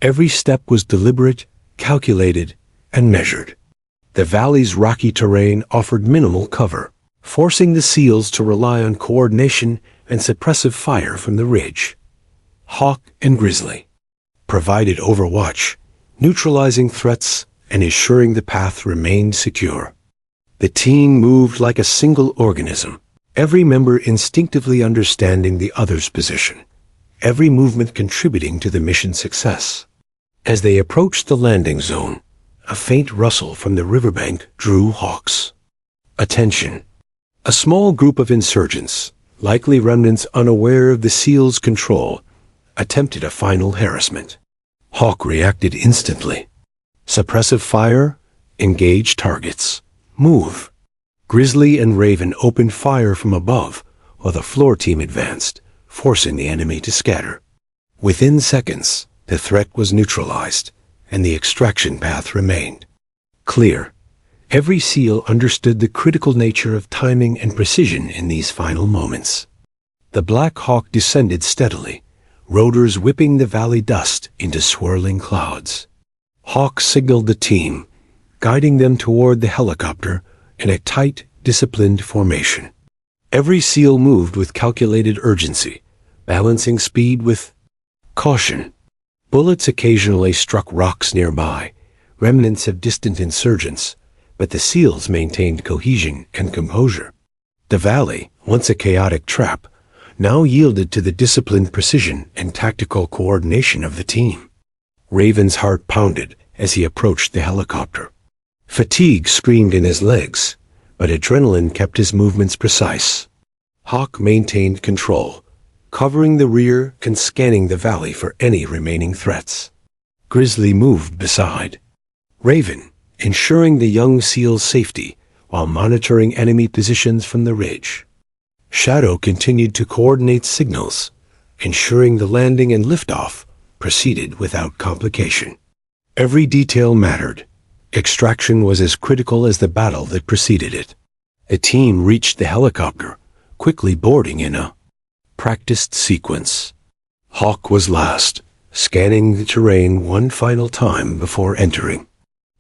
Every step was deliberate, calculated, and measured. The valley's rocky terrain offered minimal cover, forcing the SEALs to rely on coordination and suppressive fire from the ridge. Hawk and Grizzly provided overwatch, neutralizing threats and ensuring the path remained secure. The team moved like a single organism, every member instinctively understanding the other's position, every movement contributing to the mission's success. As they approached the landing zone, a faint rustle from the riverbank drew Hawk's attention. A small group of insurgents, likely remnants unaware of the SEAL's control, attempted a final harassment. Hawk reacted instantly. Suppressive fire, engage targets, move. Grizzly and Raven opened fire from above, while the floor team advanced, forcing the enemy to scatter. Within seconds, the threat was neutralized, and the extraction path remained clear. Every SEAL understood the critical nature of timing and precision in these final moments. The Black Hawk descended steadily, rotors whipping the valley dust into swirling clouds. Hawk signaled the team, guiding them toward the helicopter in a tight, disciplined formation. Every SEAL moved with calculated urgency, balancing speed with caution. Bullets occasionally struck rocks nearby, remnants of distant insurgents, but the SEALs maintained cohesion and composure. The valley, once a chaotic trap, now yielded to the disciplined precision and tactical coordination of the team. Raven's heart pounded as he approached the helicopter. Fatigue screamed in his legs, but adrenaline kept his movements precise. Hawk maintained control, covering the rear and scanning the valley for any remaining threats. Grizzly moved beside Raven, ensuring the young SEAL's safety while monitoring enemy positions from the ridge. Shadow continued to coordinate signals, ensuring the landing and liftoff proceeded without complication. Every detail mattered. Extraction was as critical as the battle that preceded it. The team reached the helicopter, quickly boarding in a practiced sequence. Hawk was last, scanning the terrain one final time before entering.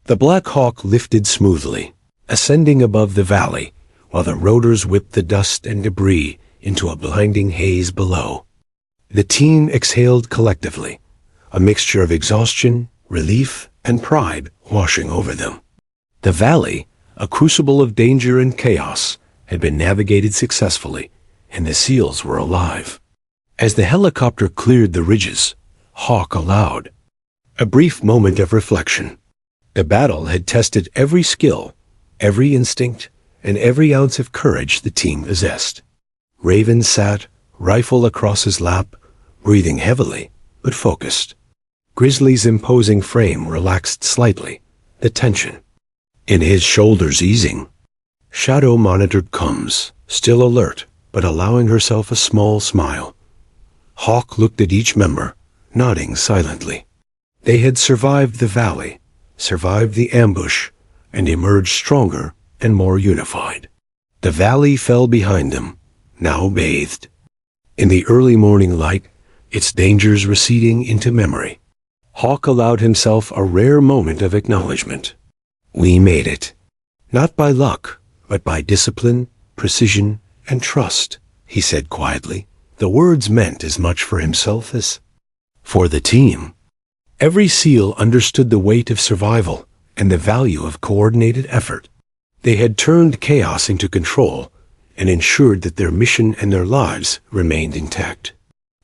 The Black Hawk lifted smoothly, ascending above the valley, while the rotors whipped the dust and debris into a blinding haze below. The team exhaled collectively, a mixture of exhaustion, relief, and pride washing over them. The valley, a crucible of danger and chaos, had been navigated successfully, and the SEALs were alive. As the helicopter cleared the ridges, Hawk allowed a brief moment of reflection. The battle had tested every skill, every instinct, and every ounce of courage the team possessed. Raven sat, rifle across his lap, breathing heavily, but focused. Grizzly's imposing frame relaxed slightly, the tension in his shoulders easing. Shadow monitored comms, still alert, but allowing herself a small smile. Hawk looked at each member, nodding silently. They had survived the valley, survived the ambush, and emerged stronger and more unified. The valley fell behind them, now bathed in the early morning light, its dangers receding into memory. Hawk allowed himself a rare moment of acknowledgement. We made it. Not by luck, but by discipline, precision, and trust, he said quietly. The words meant as much for himself as for the team. Every SEAL understood the weight of survival and the value of coordinated effort. They had turned chaos into control and ensured that their mission and their lives remained intact.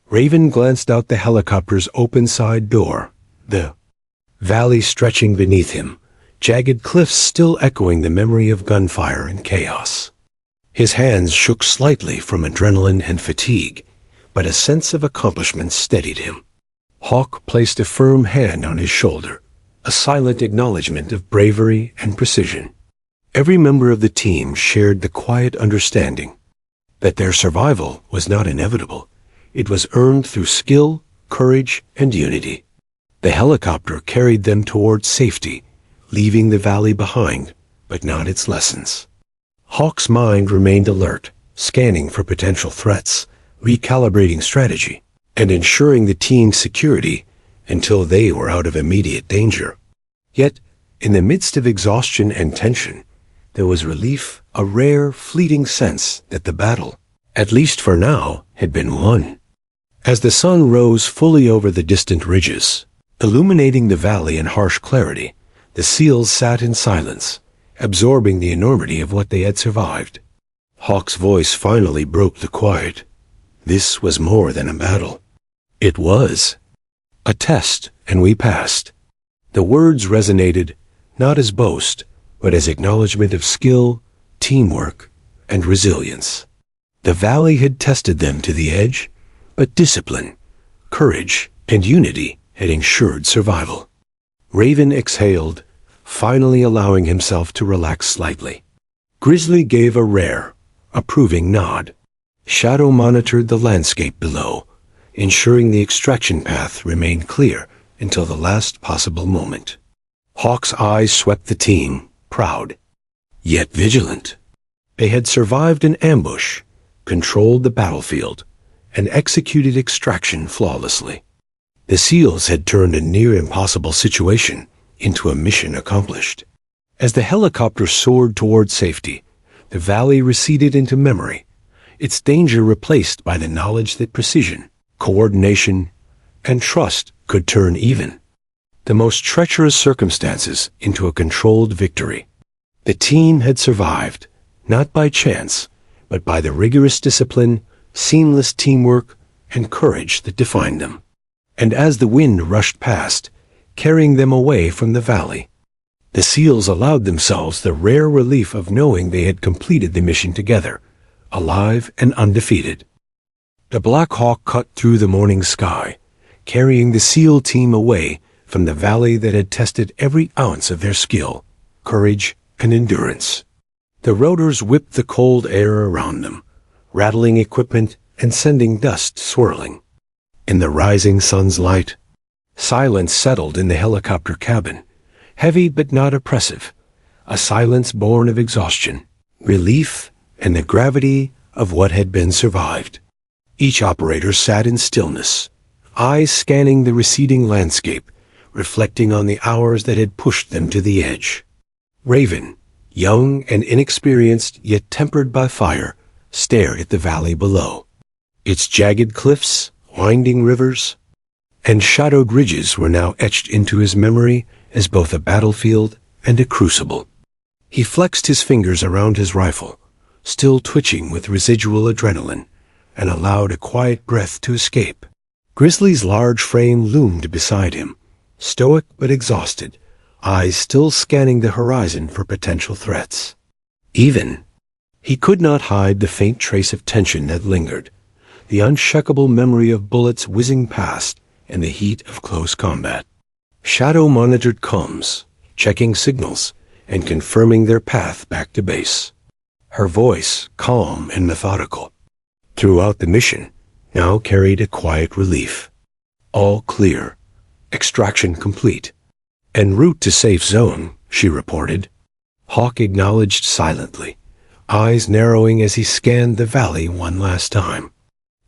Raven glanced out the helicopter's open side door, the valley stretching beneath him, jagged cliffs still echoing the memory of gunfire and chaos. His hands shook slightly from adrenaline and fatigue, but a sense of accomplishment steadied him. Hawk placed a firm hand on his shoulder, a silent acknowledgement of bravery and precision. Every member of the team shared the quiet understanding that their survival was not inevitable. It was earned through skill, courage, and unity. The helicopter carried them towards safety, leaving the valley behind, but not its lessons. Hawk's mind remained alert, scanning for potential threats, recalibrating strategy, and ensuring the team's security until they were out of immediate danger. Yet, in the midst of exhaustion and tension, there was relief, a rare, fleeting sense that the battle, at least for now, had been won. As the sun rose fully over the distant ridges, illuminating the valley in harsh clarity, the SEALs sat in silence, absorbing the enormity of what they had survived. Hawk's voice finally broke the quiet. This was more than a battle. It was a test, and we passed. The words resonated, not as boast, but as acknowledgement of skill, teamwork, and resilience. The valley had tested them to the edge, but discipline, courage, and unity had ensured survival. Raven exhaled, finally allowing himself to relax slightly. Grizzly gave a rare, approving nod. Shadow monitored the landscape below, ensuring the extraction path remained clear until the last possible moment. Hawk's eyes swept the team, proud, yet vigilant. They had survived an ambush, controlled the battlefield, and executed extraction flawlessly. The SEALs had turned a near-impossible situation into a mission accomplished. As the helicopter soared toward safety, the valley receded into memory, its danger replaced by the knowledge that precision, coordination, and trust could turn even the most treacherous circumstances into a controlled victory. The team had survived, not by chance, but by the rigorous discipline, seamless teamwork, and courage that defined them. And as the wind rushed past, carrying them away from the valley, the SEALs allowed themselves the rare relief of knowing they had completed the mission together, alive and undefeated. The Black Hawk cut through the morning sky, carrying the SEAL team away from the valley that had tested every ounce of their skill, courage, and endurance. The rotors whipped the cold air around them, rattling equipment and sending dust swirling. In the rising sun's light, silence settled in the helicopter cabin, heavy but not oppressive, a silence born of exhaustion, relief, and the gravity of what had been survived. Each operator sat in stillness, eyes scanning the receding landscape, reflecting on the hours that had pushed them to the edge. Raven, young and inexperienced yet tempered by fire, stared at the valley below. Its jagged cliffs, winding rivers, and shadowed ridges were now etched into his memory as both a battlefield and a crucible. He flexed his fingers around his rifle, still twitching with residual adrenaline, and allowed a quiet breath to escape. Grizzly's large frame loomed beside him, stoic but exhausted, eyes still scanning the horizon for potential threats. Even, he could not hide the faint trace of tension that lingered, the unshakable memory of bullets whizzing past and the heat of close combat. Shadow monitored comms, checking signals and confirming their path back to base. Her voice, calm and methodical, throughout the mission, now carried a quiet relief. All clear, extraction complete, en route to safe zone, she reported. Hawk acknowledged silently, eyes narrowing as he scanned the valley one last time.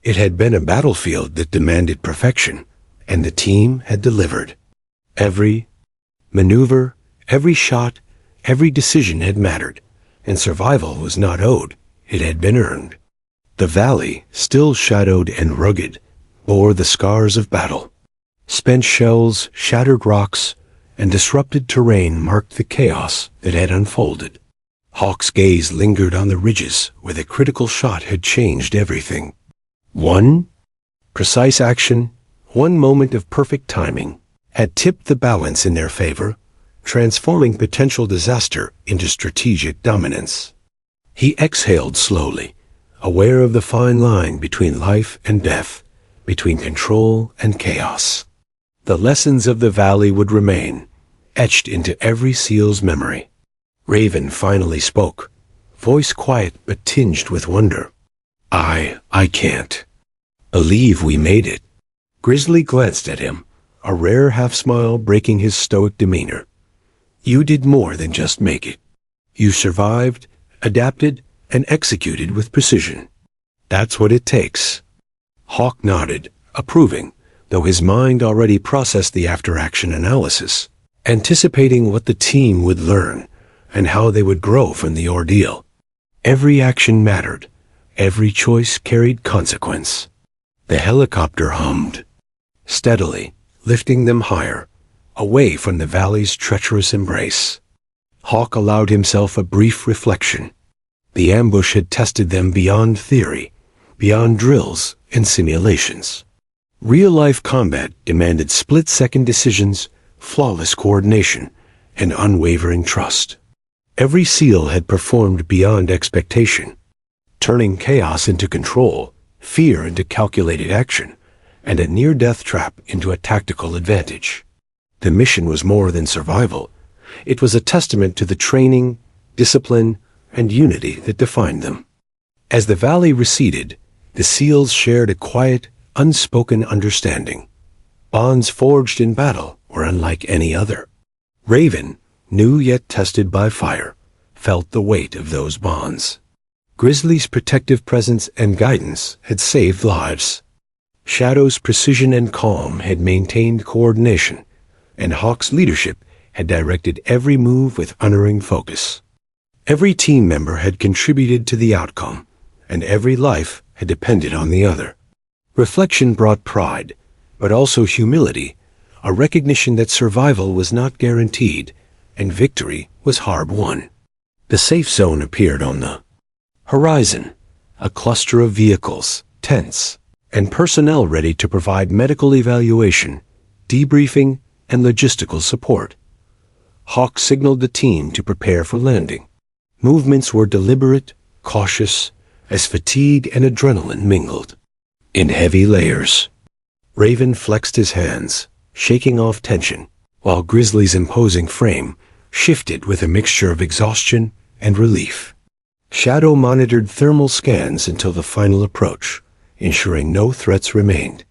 It had been a battlefield that demanded perfection, and the team had delivered. Every maneuver, every shot, every decision had mattered, and survival was not owed, it had been earned. The valley, still shadowed and rugged, bore the scars of battle. Spent shells, shattered rocks, and disrupted terrain marked the chaos that had unfolded. Hawk's gaze lingered on the ridges where the critical shot had changed everything. One precise action, one moment of perfect timing, had tipped the balance in their favor, transforming potential disaster into strategic dominance. He exhaled slowly, aware of the fine line between life and death, between control and chaos. The lessons of the valley would remain, etched into every SEAL's memory. Raven finally spoke, voice quiet but tinged with wonder. I can't. "Believe we made it." Grizzly glanced at him, a rare half-smile breaking his stoic demeanor. "You did more than just make it. You survived, adapted, and executed with precision. That's what it takes." Hawk nodded, approving, though his mind already processed the after-action analysis, anticipating what the team would learn and how they would grow from the ordeal. Every action mattered. Every choice carried consequence. The helicopter hummed, steadily, lifting them higher, away from the valley's treacherous embrace. Hawk allowed himself a brief reflection. The ambush had tested them beyond theory, beyond drills and simulations. Real-life combat demanded split-second decisions, flawless coordination, and unwavering trust. Every SEAL had performed beyond expectation, turning chaos into control, fear into calculated action, and a near-death trap into a tactical advantage. The mission was more than survival. It was a testament to the training, discipline, and unity that defined them. As the valley receded, the SEALs shared a quiet, unspoken understanding. Bonds forged in battle were unlike any other. Raven, new yet tested by fire, felt the weight of those bonds. Grizzly's protective presence and guidance had saved lives. Shadow's precision and calm had maintained coordination, and Hawk's leadership had directed every move with unerring focus. Every team member had contributed to the outcome, and every life had depended on the other. Reflection brought pride, but also humility, a recognition that survival was not guaranteed, and victory was hard-won. The safe zone appeared on the horizon, a cluster of vehicles, tents, and personnel ready to provide medical evaluation, debriefing, and logistical support. Hawk signaled the team to prepare for landing. Movements were deliberate, cautious, as fatigue and adrenaline mingled. In heavy layers, Raven flexed his hands, shaking off tension, while Grizzly's imposing frame shifted with a mixture of exhaustion and relief. Shadow monitored thermal scans until the final approach, ensuring no threats remained.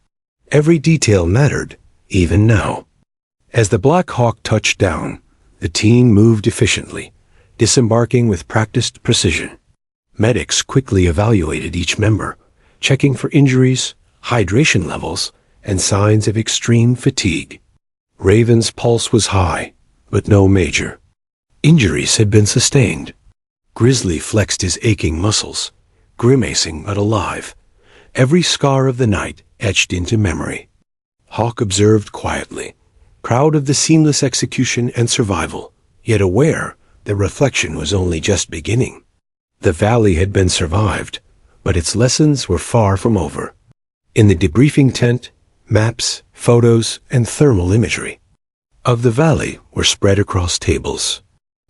Every detail mattered, even now. As the Black Hawk touched down, the team moved efficiently, disembarking with practiced precision. Medics quickly evaluated each member, checking for injuries, hydration levels, and signs of extreme fatigue. Raven's pulse was high, but no major. Injuries had been sustained. Grizzly flexed his aching muscles, grimacing but alive, every scar of the night etched into memory. Hawk observed quietly, proud of the seamless execution and survival, yet aware that reflection was only just beginning. The valley had been survived, but its lessons were far from over. In the debriefing tent, maps, photos, and thermal imagery of the valley were spread across tables.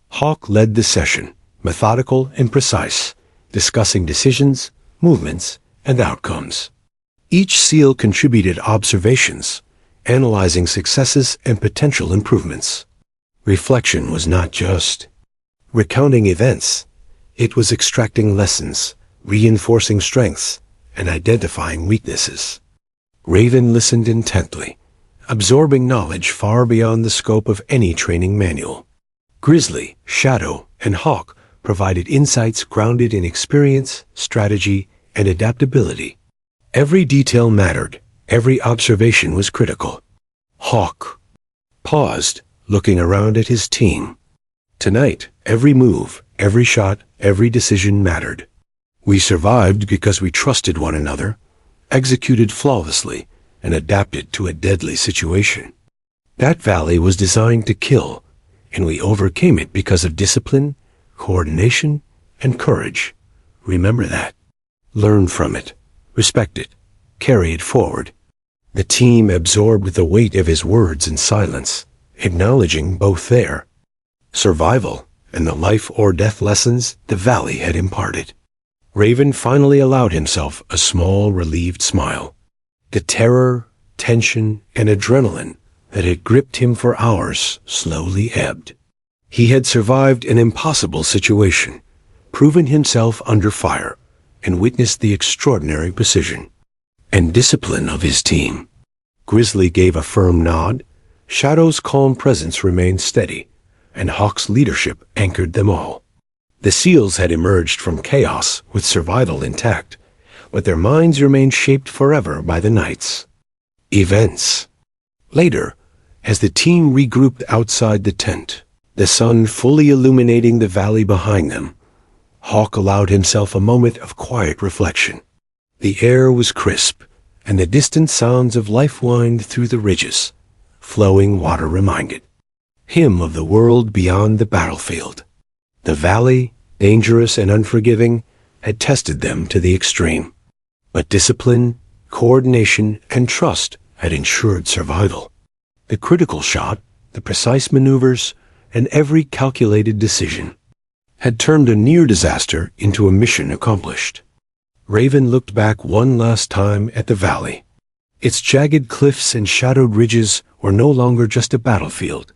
Hawk led the session, methodical and precise, discussing decisions, movements, and outcomes. Each SEAL contributed observations, analyzing successes and potential improvements. Reflection was not just recounting events. It was extracting lessons, reinforcing strengths, and identifying weaknesses. Raven listened intently, absorbing knowledge far beyond the scope of any training manual. Grizzly, Shadow, and Hawk provided insights grounded in experience, strategy, and adaptability. Every detail mattered. Every observation was critical. Hawk paused, looking around at his team. Tonight, every move, every shot, every decision mattered. We survived because we trusted one another, executed flawlessly, and adapted to a deadly situation. That valley was designed to kill, and we overcame it because of discipline, coordination, and courage. Remember that. Learn from it. Respect it. Carry it forward. The team absorbed the weight of his words in silence, acknowledging both their survival and the life-or-death lessons the valley had imparted. Raven finally allowed himself a small, relieved smile. The terror, tension, and adrenaline that had gripped him for hours slowly ebbed. He had survived an impossible situation, proven himself under fire, and witnessed the extraordinary precision. and discipline of his team. Grizzly gave a firm nod, Shadow's calm presence remained steady, and Hawk's leadership anchored them all. The SEALs had emerged from chaos with survival intact, but their minds remained shaped forever by the night's events. Later, as the team regrouped outside the tent, the sun fully illuminating the valley behind them, Hawk allowed himself a moment of quiet reflection. The air was crisp, and the distant sounds of life whined through the ridges. Flowing water reminded him of the world beyond the battlefield. The valley, dangerous and unforgiving, had tested them to the extreme. But discipline, coordination, and trust had ensured survival. The critical shot, the precise maneuvers, and every calculated decision had turned a near disaster into a mission accomplished. Raven looked back one last time at the valley. Its jagged cliffs and shadowed ridges were no longer just a battlefield.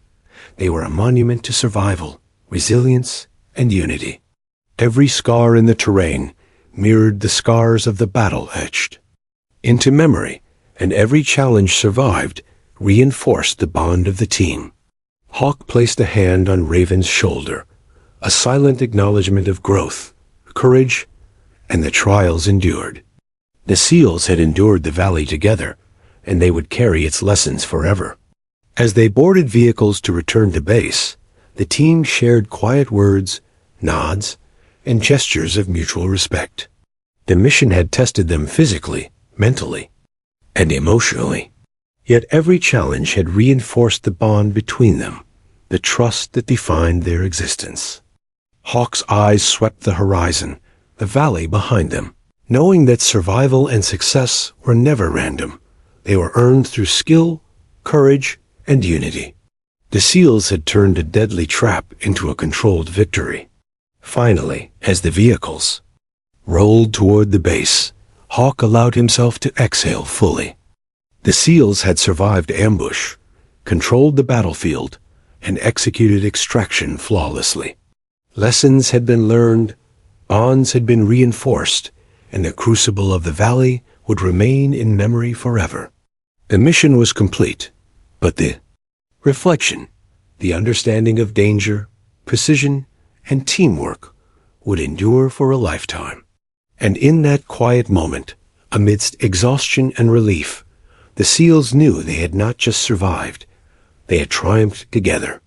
They were a monument to survival, resilience, and unity. Every scar in the terrain mirrored the scars of the battle etched into memory, and every challenge survived reinforced the bond of the team. Hawk placed a hand on Raven's shoulder, a silent acknowledgement of growth, courage, and the trials endured. The SEALs had endured the valley together, and they would carry its lessons forever. As they boarded vehicles to return to base, the team shared quiet words, nods, and gestures of mutual respect. The mission had tested them physically, mentally, and emotionally. Yet every challenge had reinforced the bond between them, the trust that defined their existence. Hawk's eyes swept the horizon, the valley behind them. Knowing that survival and success were never random, they were earned through skill, courage, and unity. The SEALs had turned a deadly trap into a controlled victory. Finally, as the vehicles rolled toward the base, Hawk allowed himself to exhale fully. The SEALs had survived ambush, controlled the battlefield, and executed extraction flawlessly. Lessons had been learned, bonds had been reinforced, and the crucible of the valley would remain in memory forever. The mission was complete, but the reflection, the understanding of danger, precision, and teamwork would endure for a lifetime. And in that quiet moment, amidst exhaustion and relief, the SEALs knew they had not just survived, they had triumphed together.